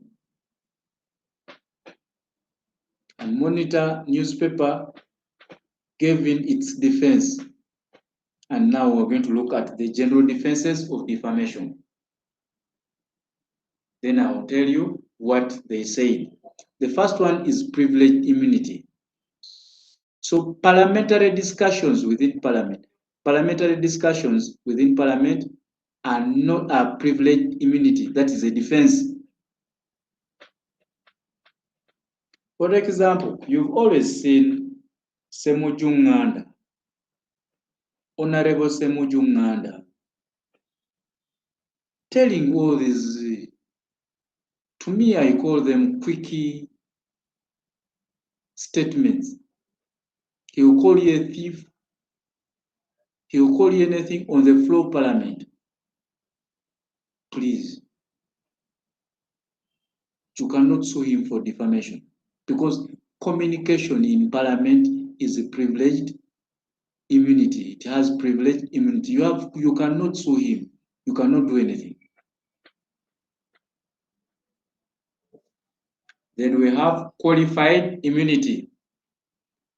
And Monitor newspaper gave in its defense. And now we're going to look at the general defenses of defamation. Then I'll tell you what they say. The first one is privileged immunity. So parliamentary discussions within parliament are not a privileged immunity. That is a defense. For example, you've always seen Ssemujju Nganda, Honorable Ssemujju Nganda, telling all these, to me I call them quickie statements. He will call you a thief. He will call you anything on the floor of parliament. Please, you cannot sue him for defamation because communication in parliament is a privileged immunity. It has privileged immunity. You cannot sue him. You cannot do anything. Then we have qualified immunity.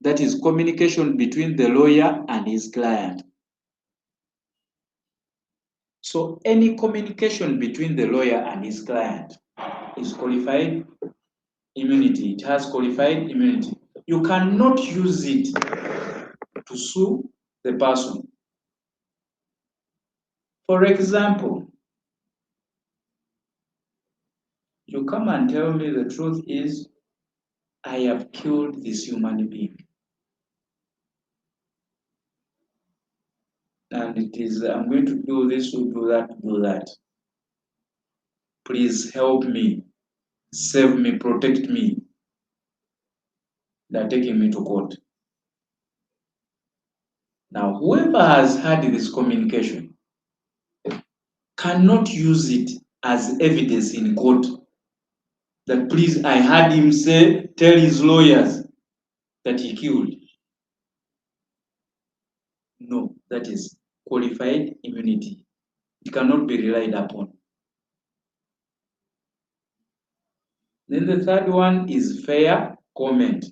That is communication between the lawyer and his client. So any communication between the lawyer and his client is qualified immunity. It has qualified immunity. You cannot use it to sue the person. For example, you come and tell me the truth is, I have killed this human being. And it is, I'm going to do this, do that. Please help me, save me, protect me. They're taking me to court. Now, whoever has had this communication cannot use it as evidence in court. That please, I had him tell his lawyers that he killed. No, that is qualified immunity. It cannot be relied upon. Then the third one is fair comment.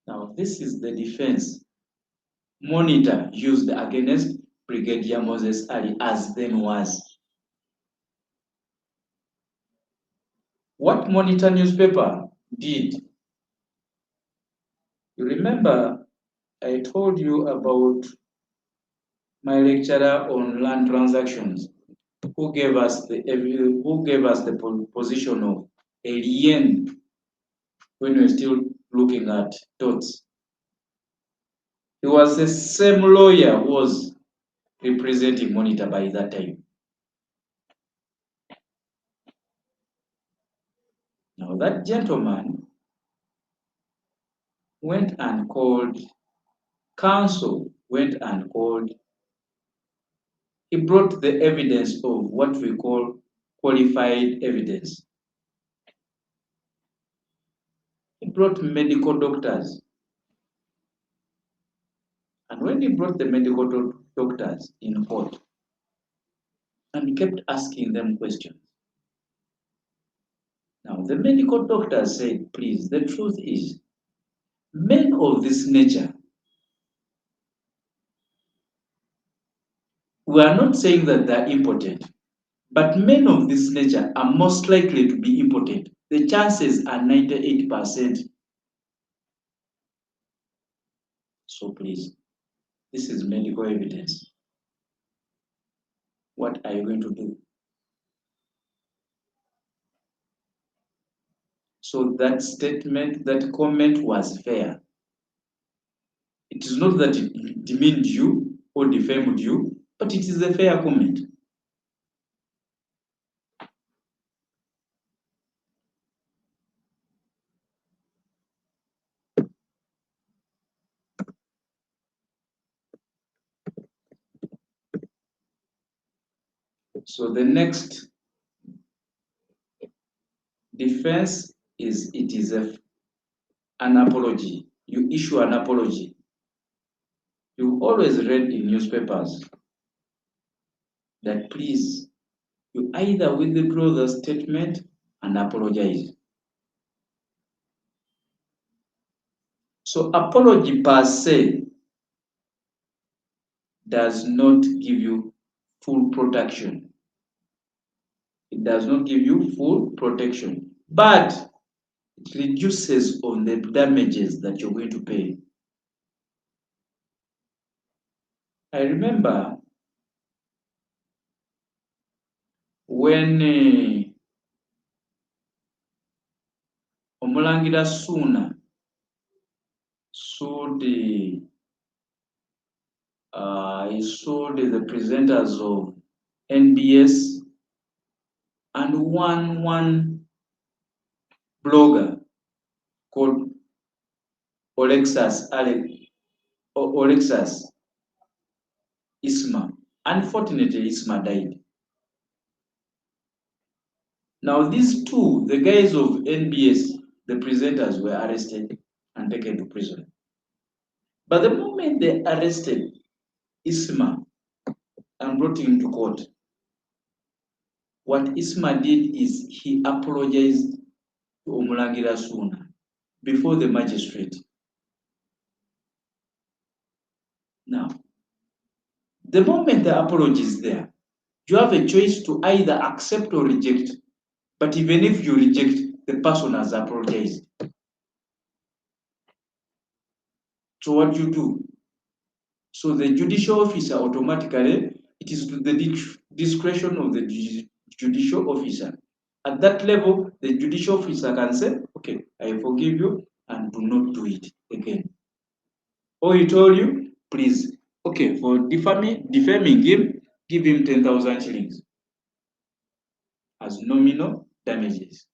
Now, this is the defense Monitor used against Brigadier Moses Ali as then was. What Monitor newspaper did, you remember I told you about my lecturer on land transactions who gave us the position of a yen when we were still looking at dots. He was the same lawyer who was representing Monitor by that time. Now that gentleman went and called counsel, he brought the evidence of what we call qualified evidence. He brought medical doctors. And when he brought the medical doctors in court, and he kept asking them questions. Now, the medical doctors said, please, the truth is, men of this nature, we are not saying that they're impotent, but men of this nature are most likely to be impotent. The chances are 98%. So please, this is medical evidence. What are you going to do? So that statement, that comment was fair. It is not that it demeaned you or defamed you, but it is a fair comment. So the next defense is it is an apology. You issue an apology. You always read in newspapers that please, you either withdraw the statement and apologize. So apology per se does not give you full protection. It does not give you full protection, but it reduces on the damages that you're going to pay. I remember when Omulangira Ssuuna sued he sued the presenters of NBS and one blogger called Olexas Isma. Unfortunately, Isma died. Now these two, the guys of NBS, the presenters, were arrested and taken to prison. But the moment they arrested Isma and brought him to court, what Isma did is he apologized to Omulangira Ssuuna before the magistrate. Now, the moment the apology is there, you have a choice to either accept or reject. But even if you reject, the person has apologized. So what do you do? So the judicial officer automatically, it is to the discretion of the judicial officer. At that level, the judicial officer can say, okay, I forgive you and do not do it again. Or he told you, please, okay, for defaming him, give him 10,000 shillings as nominal damages.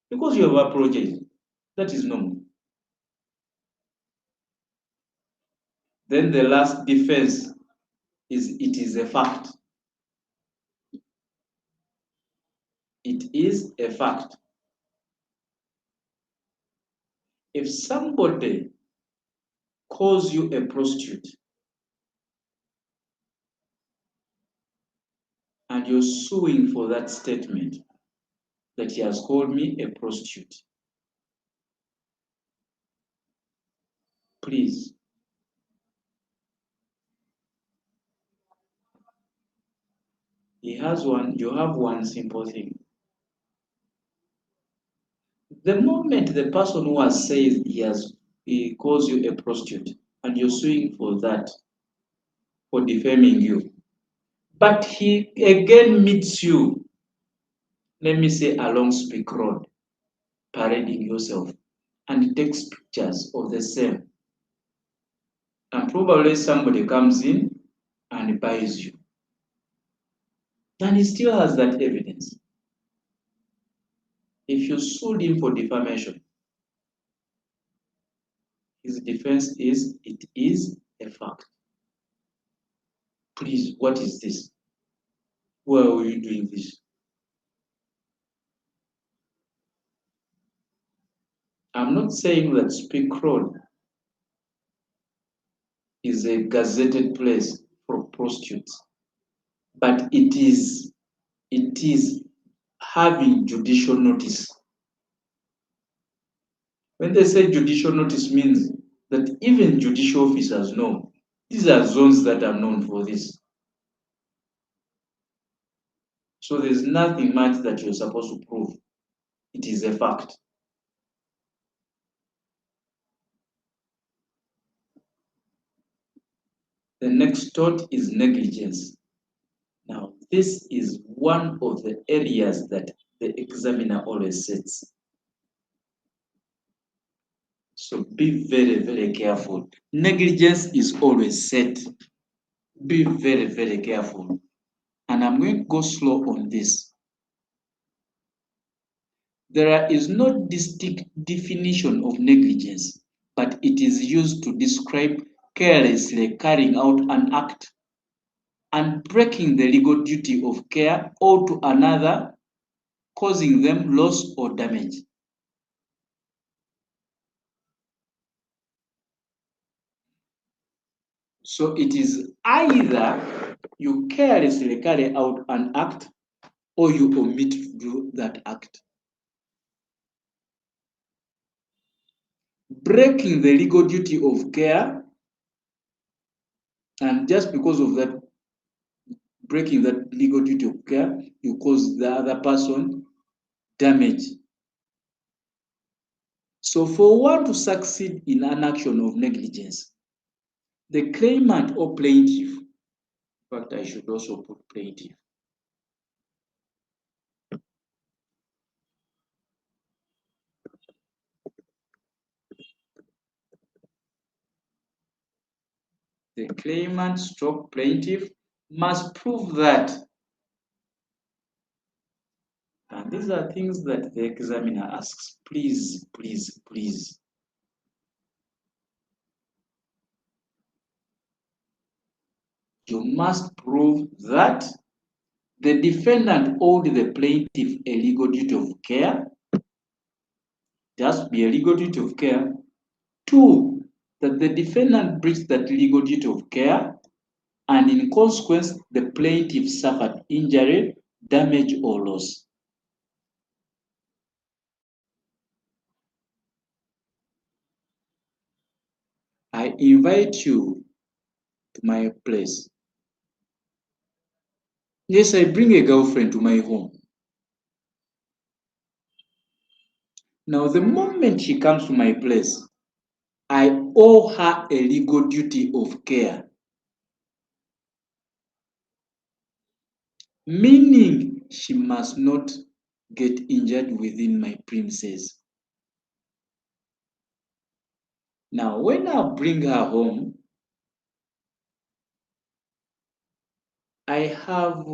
Because you have apologized, that is normal. Then the last defense is it is a fact. It is a fact. If somebody calls you a prostitute and you're suing for that statement that he has called me a prostitute, please, you have one simple thing. The moment the person who has said he calls you a prostitute and you're suing for that, for defaming you, but he again meets you, let me say along Speak Road, parading yourself, and takes pictures of the same, and probably somebody comes in and buys you, then he still has that evidence. If you sued him for defamation, his defense is, it is a fact. Please, what is this? Why are you doing this? I'm not saying that Speak Road is a gazetted place for prostitutes, but it is having judicial notice. When they say judicial notice means that even judicial officers know these are zones that are known for this. So there's nothing much that you're supposed to prove. It is a fact. The next tort is negligence. Now, this is one of the areas that the examiner always sets. So be very, very careful. Negligence is always set. Be very, very careful. And I'm going to go slow on this. There is no distinct definition of negligence, but it is used to describe carelessly carrying out an act and breaking the legal duty of care or to another, causing them loss or damage. So it is either you carelessly carry out an act or you omit to do that act. Breaking the legal duty of care, and just because of that, breaking that legal duty of care, you cause the other person damage. So for one to succeed in an action of negligence, the claimant or plaintiff, in fact, I should also put plaintiff, the claimant stroke plaintiff must prove that, and these are things that the examiner asks, please, please, please. You must prove that the defendant owed the plaintiff a legal duty of care, just be a legal duty of care. 2, that the defendant breached that legal duty of care, and in consequence, the plaintiff suffered injury, damage, or loss. I invite you to my place. Yes, I bring a girlfriend to my home. Now, the moment she comes to my place, I owe her a legal duty of care. Meaning she must not get injured within my premises. Now, when I bring her home, I have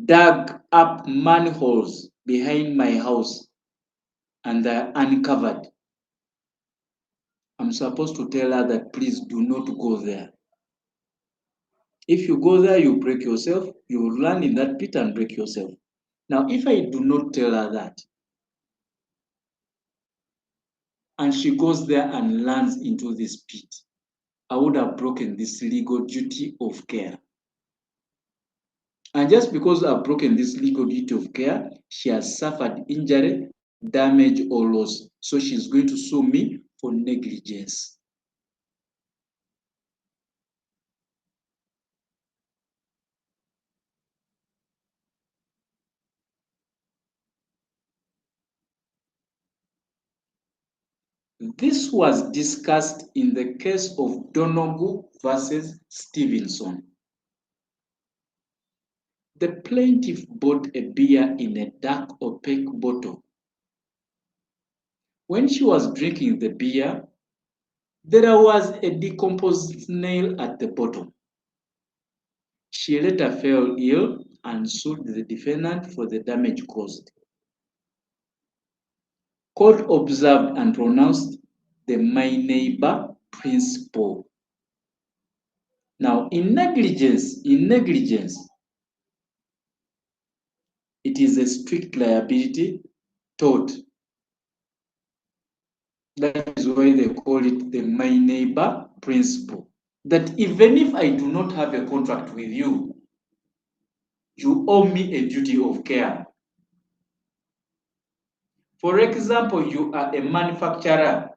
dug up manholes behind my house and they're uncovered. I'm supposed to tell her that please do not go there. If you go there, you break yourself, you will land in that pit and break yourself. Now, if I do not tell her that, and she goes there and lands into this pit, I would have broken this legal duty of care. And just because I've broken this legal duty of care, she has suffered injury, damage, or loss. So she's going to sue me for negligence. This was discussed in the case of Donoghue versus Stevenson. The plaintiff bought a beer in a dark, opaque bottle. When she was drinking the beer, there was a decomposed snail at the bottom. She later fell ill and sued the defendant for the damage caused. Court observed and pronounced the my neighbor principle. Now, in negligence, it is a strict liability tort. That is why they call it the my neighbor principle. That even if I do not have a contract with you, you owe me a duty of care. For example, you are a manufacturer.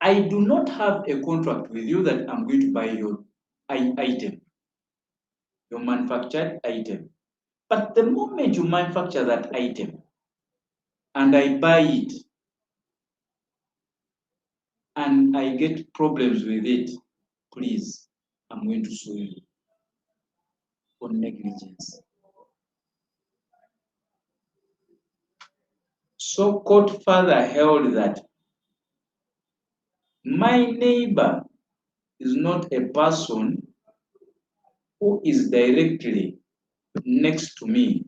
I do not have a contract with you that I'm going to buy your item, your manufactured item. But the moment you manufacture that item and I buy it, and I get problems with it, please, I'm going to sue you for negligence. So court further held that my neighbor is not a person who is directly next to me,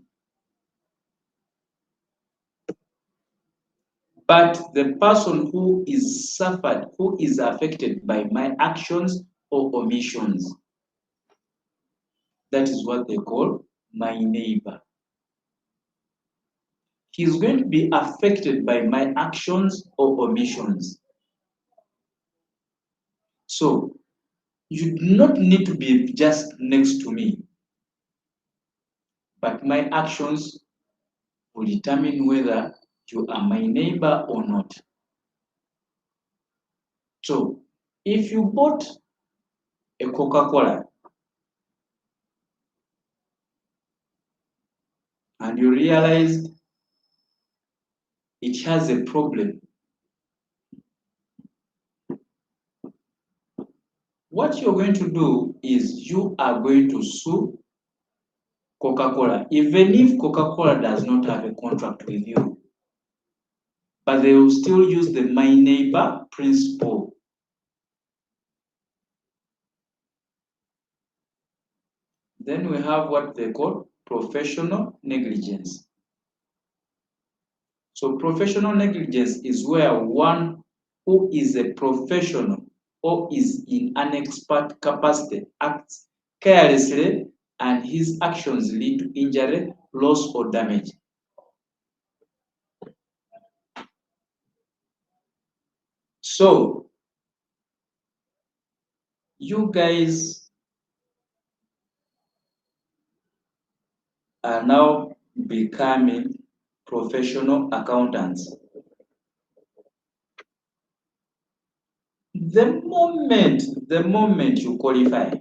but the person who is affected by my actions or omissions. That is what they call my neighbor. He is going to be affected by my actions or omissions. So you do not need to be just next to me, but my actions will determine whether you are my neighbor or not. So if you bought a Coca-Cola and you realized it has a problem, what you're going to do is you are going to sue Coca-Cola, even if Coca-Cola does not have a contract with you, but they will still use the my neighbor principle. Then we have what they call professional negligence. So professional negligence is where one who is a professional or is in an expert capacity acts carelessly and his actions lead to injury, loss, or damage. So you guys are now becoming professional accountants. The moment you qualify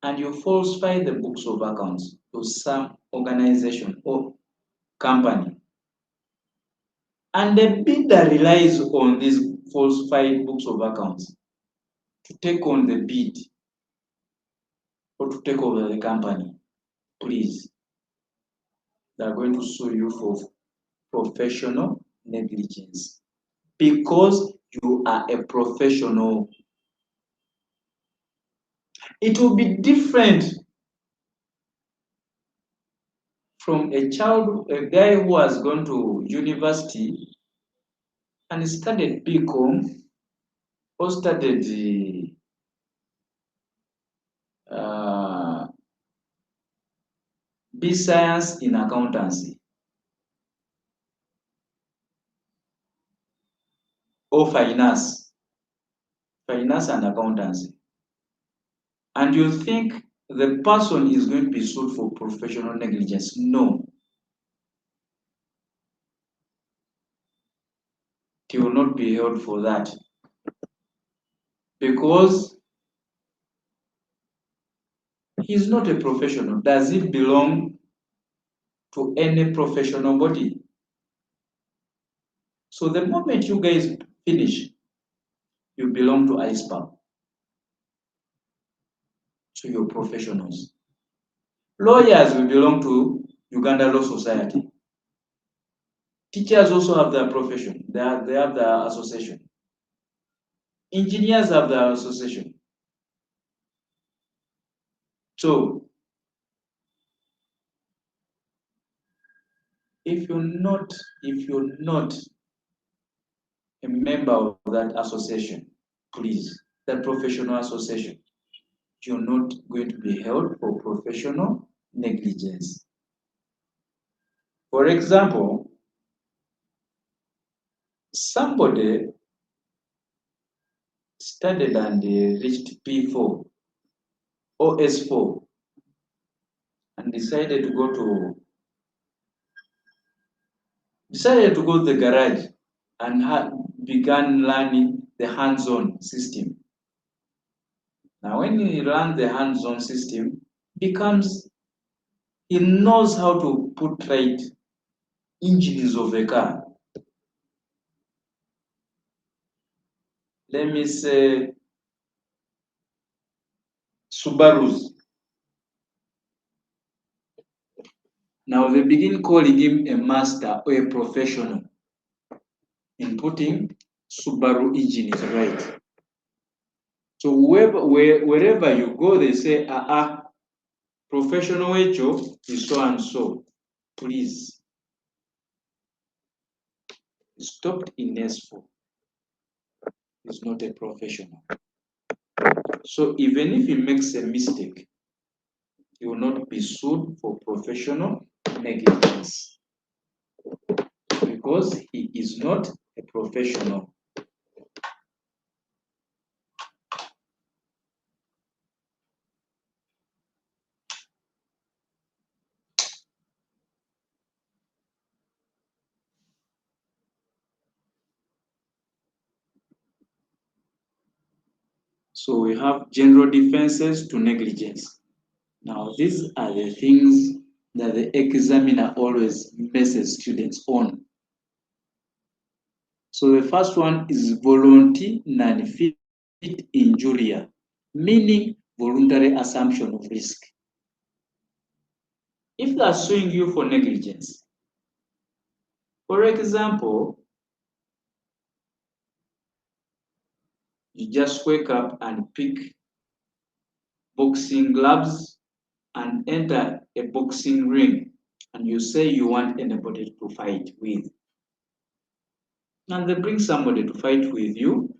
and you falsify the books of accounts to some organization or company, and the bidder relies on these falsified books of accounts to take on the bid or to take over the company, please, they are going to sue you for professional negligence because you are a professional. It will be different from a guy who has gone to university and studied BCom or studied B science in accountancy or finance and accountancy, and you think the person is going to be sued for professional negligence. No, he will not be held for that because he is not a professional. Does it belong to any professional body? So the moment you guys finish, you belong to ISPAM. So you're professionals. Lawyers will belong to Uganda Law Society. Teachers also have their profession. They have their association. Engineers have their association. So if you're not a member of that association, please, that professional association, you're not going to be held for professional negligence. For example, somebody studied and reached P4 or S4 and decided to go to the garage and began learning the hands-on system. Now, when he learns the hands-on system, he knows how to put right engines of a car. let me say, Subarus. Now they begin calling him a master or a professional in putting Subaru engines right. So wherever you go, they say, professional Echo is so and so. Please stop in S4. He's not a professional. So even if he makes a mistake, he will not be sued for professional negligence because he is not a professional. So we have general defenses to negligence. Now these are the things that the examiner always messes students on. So the first one is volonti non fit injuria, meaning voluntary assumption of risk. If they are suing you for negligence, for example, you just wake up and pick boxing gloves and enter a boxing ring, and you say you want anybody to fight with. And they bring somebody to fight with you,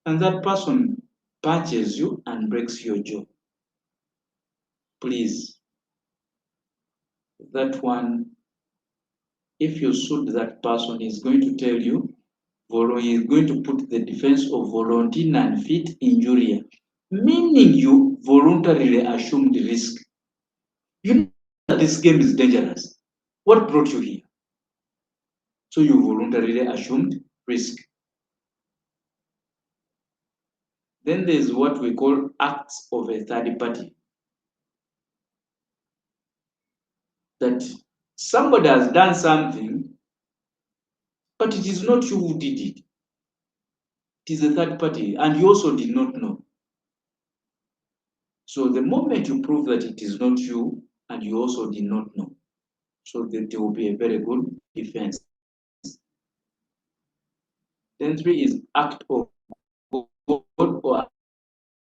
and that person punches you and breaks your jaw. Please, that one, if you sued that person, he's going to tell you, he is going to put the defense of volonti non fit injuria, meaning you voluntarily assumed the risk. You know that this game is dangerous. What brought you here? So you voluntarily assumed risk. Then there's what we call acts of a third party. That somebody has done something, but it is not you who did it. It is a third party, and you also did not know. So the moment you prove that it is not you, and you also did not know, so that there will be a very good defense. Then 3 is act of God or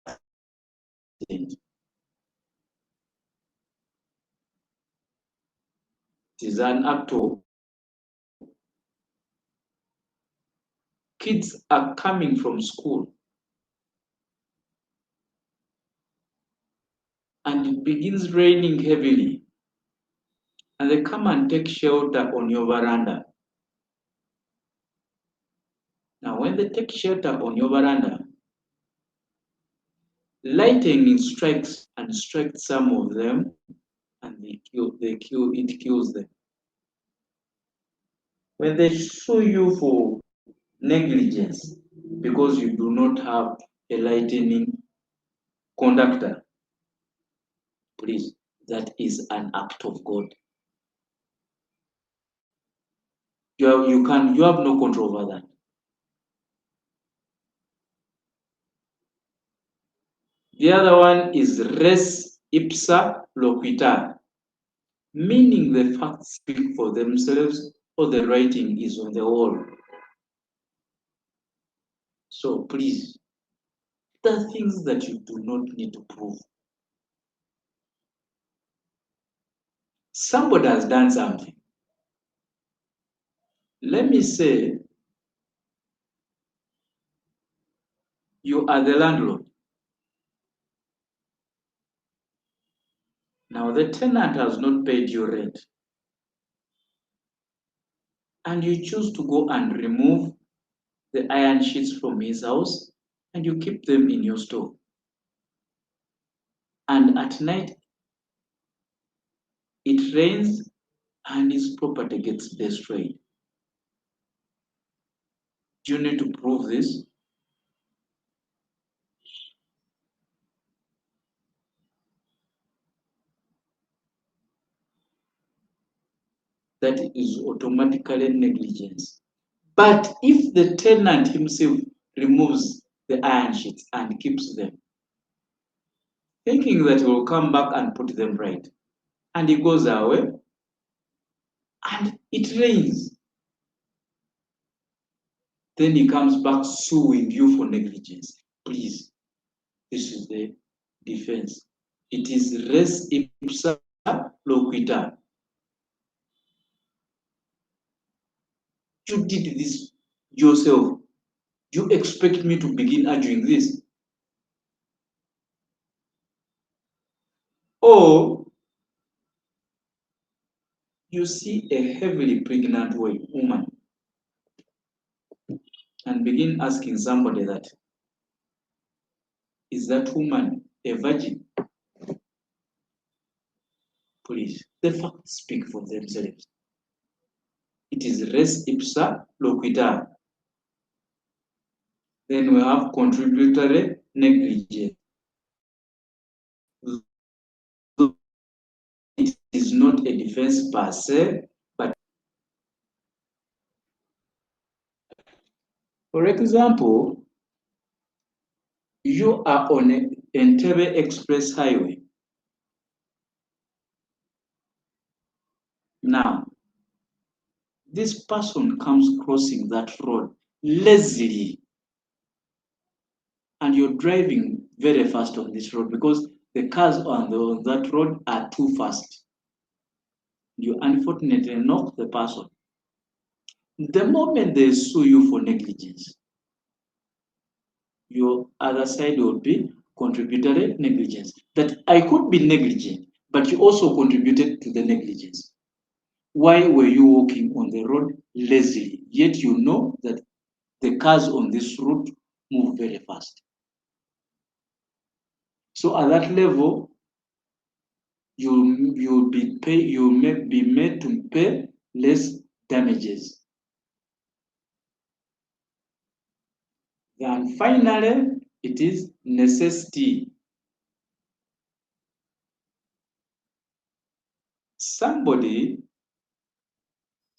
accident. It is an act of kids are coming from school and it begins raining heavily and they come and take shelter on your veranda. Now, when they take shelter on your veranda, lightning strikes and strikes some of them and it kills them. When they sue you for negligence because you do not have a lightning conductor, please, that is an act of God. You have no control over that. The other one is res ipsa loquita, meaning the facts speak for themselves or the writing is on the wall. So please, the things that you do not need to prove. Somebody has done something. Let me say, you are the landlord. Now the tenant has not paid you rent. And you choose to go and remove the iron sheets from his house and you keep them in your store. And at night, it rains and his property gets destroyed. Do you need to prove this? That is automatically negligence. But if the tenant himself removes the iron sheets and keeps them, thinking that he will come back and put them right. And he goes away, and it rains. Then he comes back suing you for negligence. Please, this is the defense. It is res ipsa loquita. You did this yourself. You expect me to begin arguing this? Or you see a heavily pregnant woman and begin asking somebody that, is that woman a virgin? Please, the facts speak for themselves. It is res ipsa loquita. Then we have contributory negligence. It is not a defense per se, but for example, you are on a Entebbe Express Highway. Now, this person comes crossing that road lazily, and you're driving very fast on this road because the cars on that road are too fast. You unfortunately knock the person. The moment they sue you for negligence, your other side will be contributory negligence. That I could be negligent, but you also contributed to the negligence. Why were you walking on the road lazily, yet you know that the cars on this route move very fast? So at that level, you'll may be made to pay less damages. And finally, it is necessity. Somebody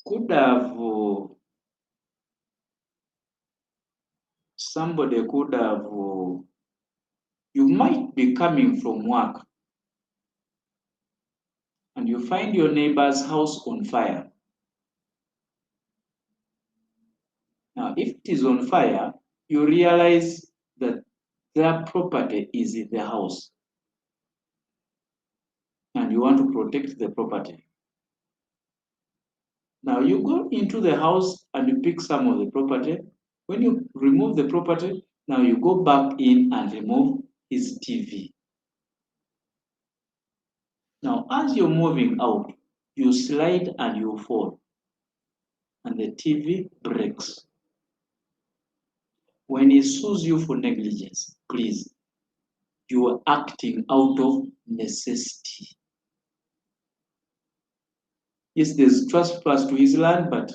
could have you might be coming from work and you find your neighbor's house on fire. Now, if it is on fire, you realize that their property is in the house and you want to protect the property. Now, you go into the house and you pick some of the property. When you remove the property, now you go back in and remove his TV. Now, as you're moving out, you slide and you fall, and the TV breaks. When he sues you for negligence, please, you are acting out of necessity. Yes, there's trespass to his land, but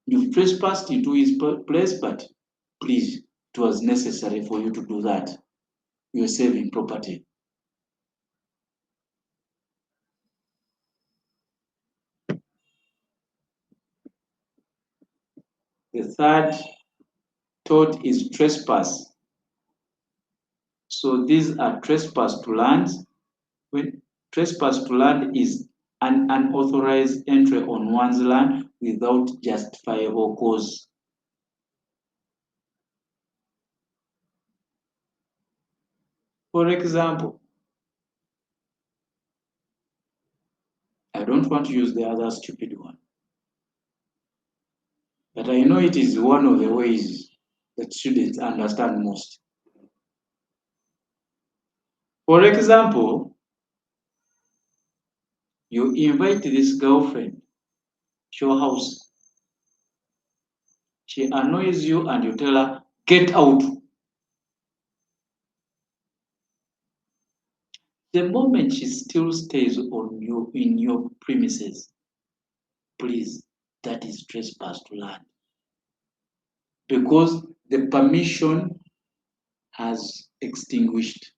you've trespassed into his place, but please, it was necessary for you to do that. You're saving property. The third tort is trespass. So these are trespass to lands. When trespass to land is an unauthorized entry on one's land without justifiable cause. For example, I don't want to use the other stupid one, but I know it is one of the ways that students understand most. For example, you invite this girlfriend to your house. She annoys you and you tell her, get out. The moment she still stays in your premises, please, that is trespass to land. Because the permission has extinguished.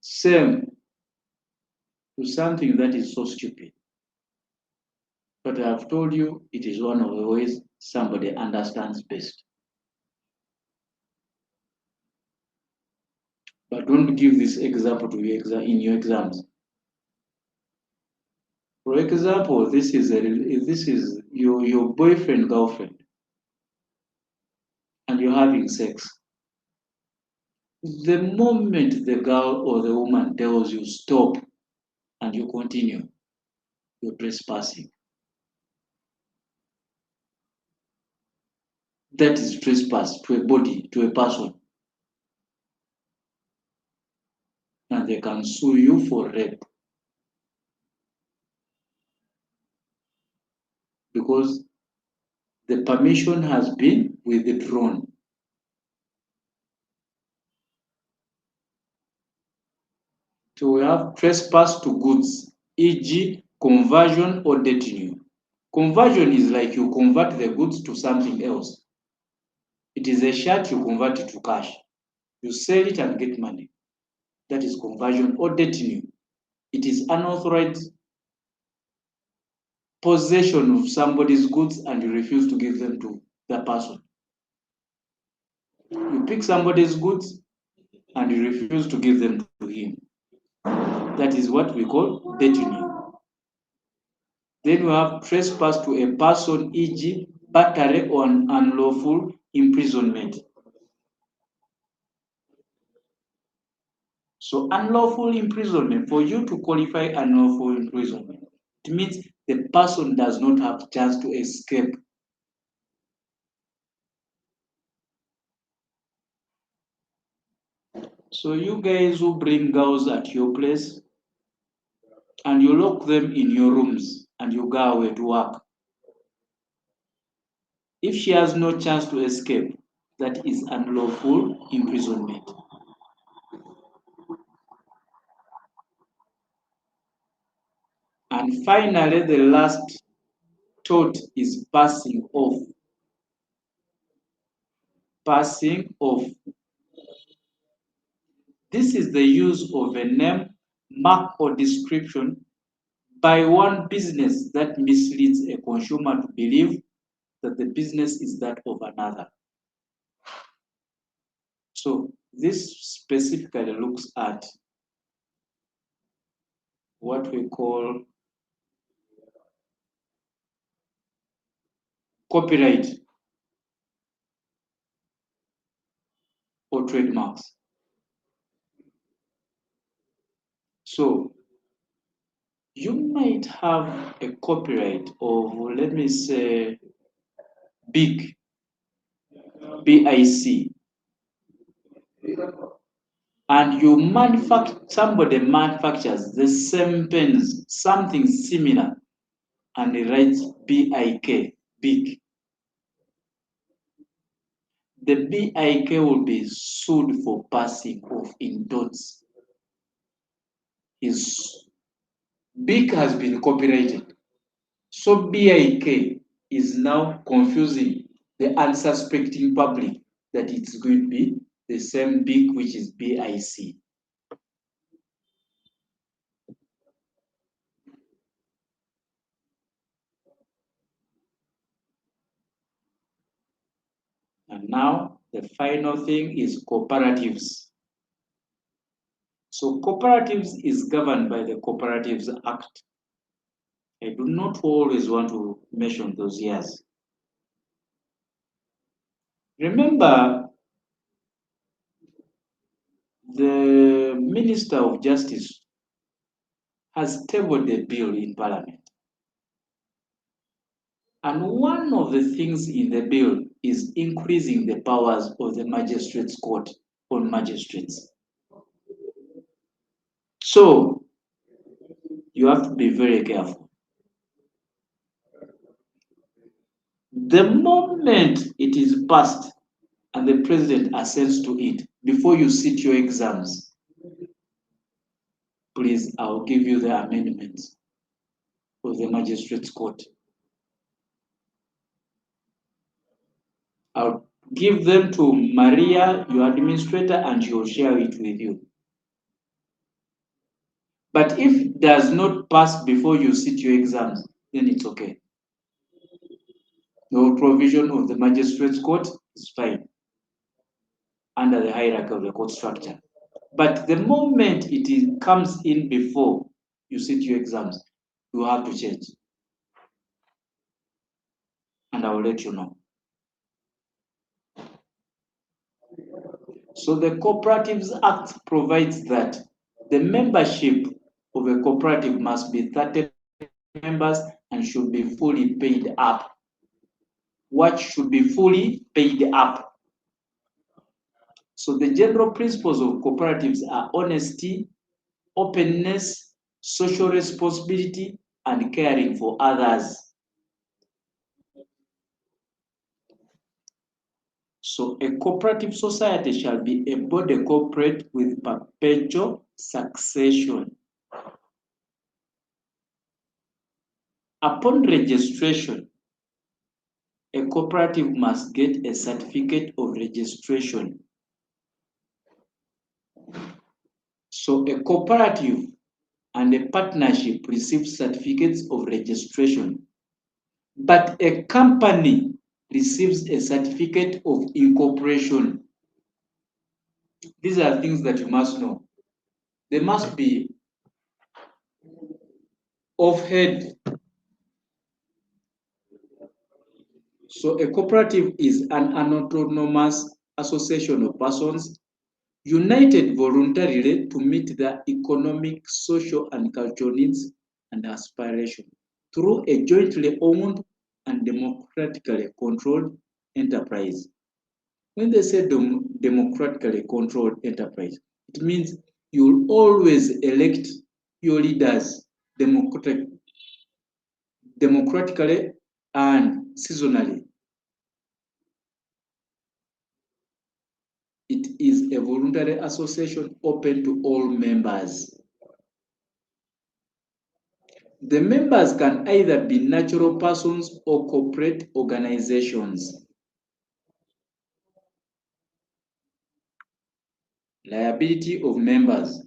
Same to something that is so stupid. But I have told you it is one of the ways somebody understands best. But don't give this example to your in your exams. For example, this is your boyfriend, girlfriend, and you're having sex. The moment the girl or the woman tells you stop and you continue, you're trespassing. That is trespass to a body, to a person. And they can sue you for rape. Because the permission has been withdrawn. So we have trespass to goods, e.g. conversion or detinue. Conversion is like you convert the goods to something else. It is a shirt, you convert it to cash. You sell it and get money. That is conversion or detinue. It is unauthorized possession of somebody's goods and you refuse to give them to the person. You pick somebody's goods and you refuse to give them to him. That is what we call detinue. Then we have trespass to a person, e.g. battery or unlawful imprisonment. So unlawful imprisonment, for you to qualify unlawful imprisonment, it means the person does not have chance to escape. So you guys who bring girls at your place and you lock them in your rooms and you go away to work, if she has no chance to escape, that is unlawful imprisonment. And finally, the last tort is passing off. Passing off. This is the use of a name, mark, or description by one business that misleads a consumer to believe that the business is that of another. So this specifically looks at what we call copyright or trademarks. So you might have a copyright of, let me say, BIC, BIC, and somebody manufactures the same pens, something similar, and he writes BIK, BIC. The BIK will be sued for passing off in torts. His BIC has been copyrighted. So BIK is now confusing the unsuspecting public that it's going to be the same BIC, which is BIC. And now the final thing is cooperatives. So cooperatives is governed by the Cooperatives Act. I do not always want to mention those years. Remember, the Minister of Justice has tabled a bill in Parliament. And one of the things in the bill is increasing the powers of the magistrates' court on magistrates. So you have to be very careful. The moment it is passed and the president assents to it, before you sit your exams, please, I'll give you the amendments of the magistrates' court. I'll give them to Maria, your administrator, and she'll share it with you. But if it does not pass before you sit your exams, then it's okay. No provision of the magistrate's court is fine under the hierarchy of the court structure. But the moment it comes in before you sit your exams, you have to change. And I will let you know. So the Cooperatives Act provides that the membership of a cooperative must be 30 members and should be fully paid up. What should be fully paid up? So the general principles of cooperatives are honesty, openness, social responsibility, and caring for others. So a cooperative society shall be a body corporate with perpetual succession. Upon registration, a cooperative must get a certificate of registration. So a cooperative and a partnership receive certificates of registration, but a company receives a certificate of incorporation. These are things that you must know. They must be off-head. So a cooperative is an autonomous association of persons united voluntarily to meet their economic, social, and cultural needs and aspirations through a jointly owned and democratically controlled enterprise. When they say democratically controlled enterprise, it means you'll always elect your leaders democratically and seasonally. It is a voluntary association open to all members. The members can either be natural persons or corporate organizations. Liability of members.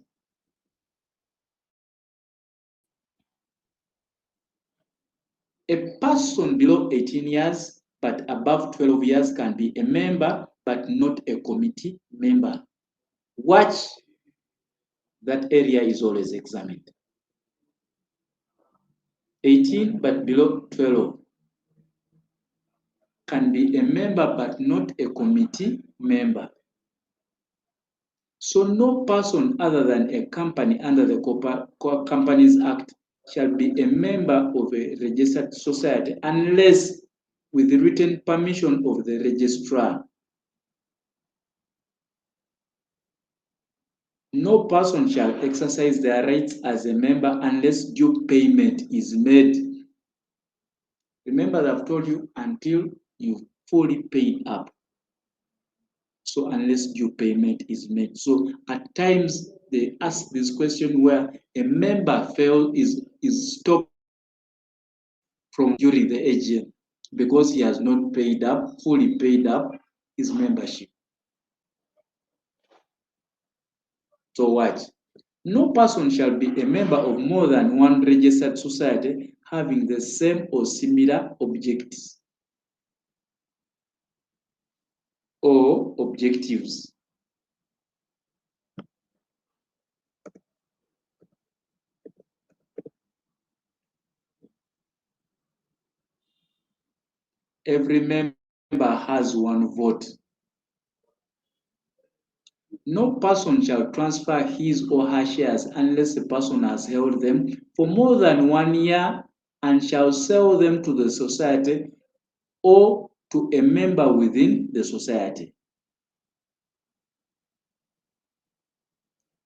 A person below 18 years but above 12 years can be a member but not a committee member. Watch, that area is always examined. 18 but below 12 can be a member but not a committee member. So no person other than a company under the Companies Act shall be a member of a registered society unless with the written permission of the registrar. No person shall exercise their rights as a member unless due payment is made. Remember, I've told you until you fully paid up. So unless due payment is made. So at times they ask this question where a member is stopped from during the AGM because he has not paid up, fully paid up his membership. So what? No person shall be a member of more than one registered society having the same or similar objectives or objectives. Every member has one vote. No person shall transfer his or her shares unless the person has held them for more than 1 year and shall sell them to the society or to a member within the society.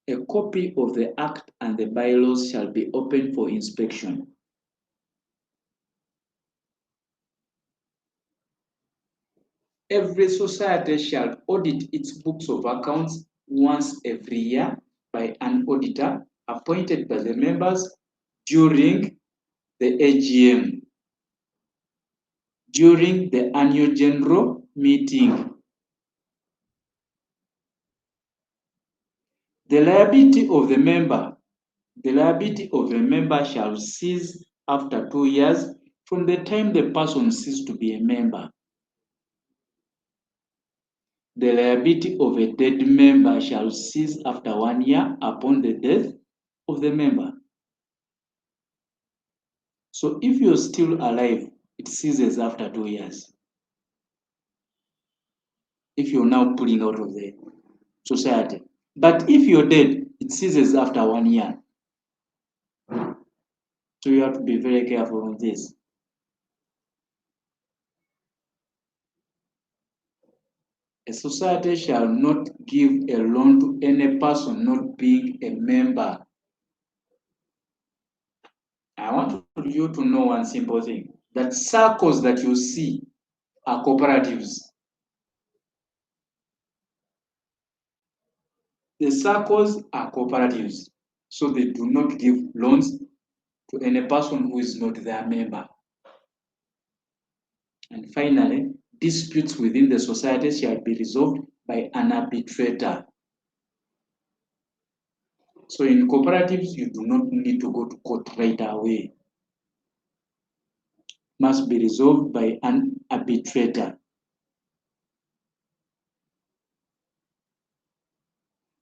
A copy of the Act and the bylaws shall be open for inspection. Every society shall audit its books of accounts once every year by an auditor appointed by the members during the AGM, during the annual general meeting. The liability of the member The liability of a member shall cease after 2 years from the time the person ceased to be a member. The liability of a dead member shall cease after 1 year upon the death of the member. So if you're still alive, it ceases after 2 years. If you're now pulling out of the society. But if you're dead, it ceases after 1 year. So you have to be very careful on this. A society shall not give a loan to any person not being a member. I want you to know one simple thing, that circles that you see are cooperatives. The circles are cooperatives, so they do not give loans to any person who is not their member. And finally, disputes within the society shall be resolved by an arbitrator. So in cooperatives, you do not need to go to court right away. Must be resolved by an arbitrator.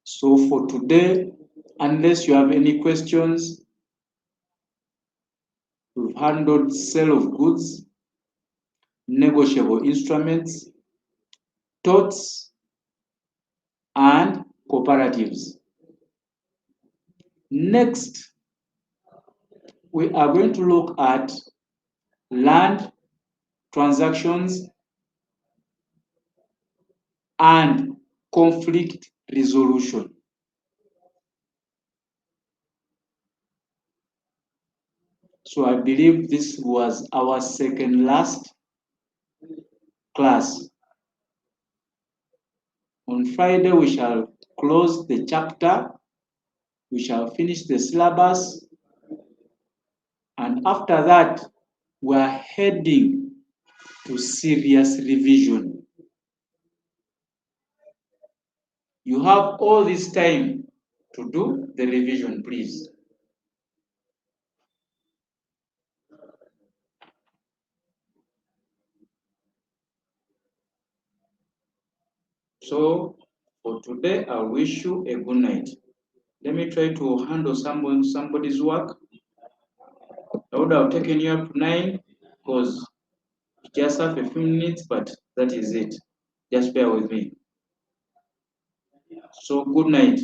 So for today, unless you have any questions, we've handled sale of goods, negotiable instruments, torts, and cooperatives. Next, we are going to look at land transactions and conflict resolution. So I believe this was our second last class. On Friday, we shall close the chapter, we shall finish the syllabus, and after that, we are heading to serious revision. You have all this time to do the revision, please. So for today, I wish you a good night. Let me try to handle somebody's work. I would have taken you up to 9 because we just have a few minutes, but that is it. Just bear with me. So good night.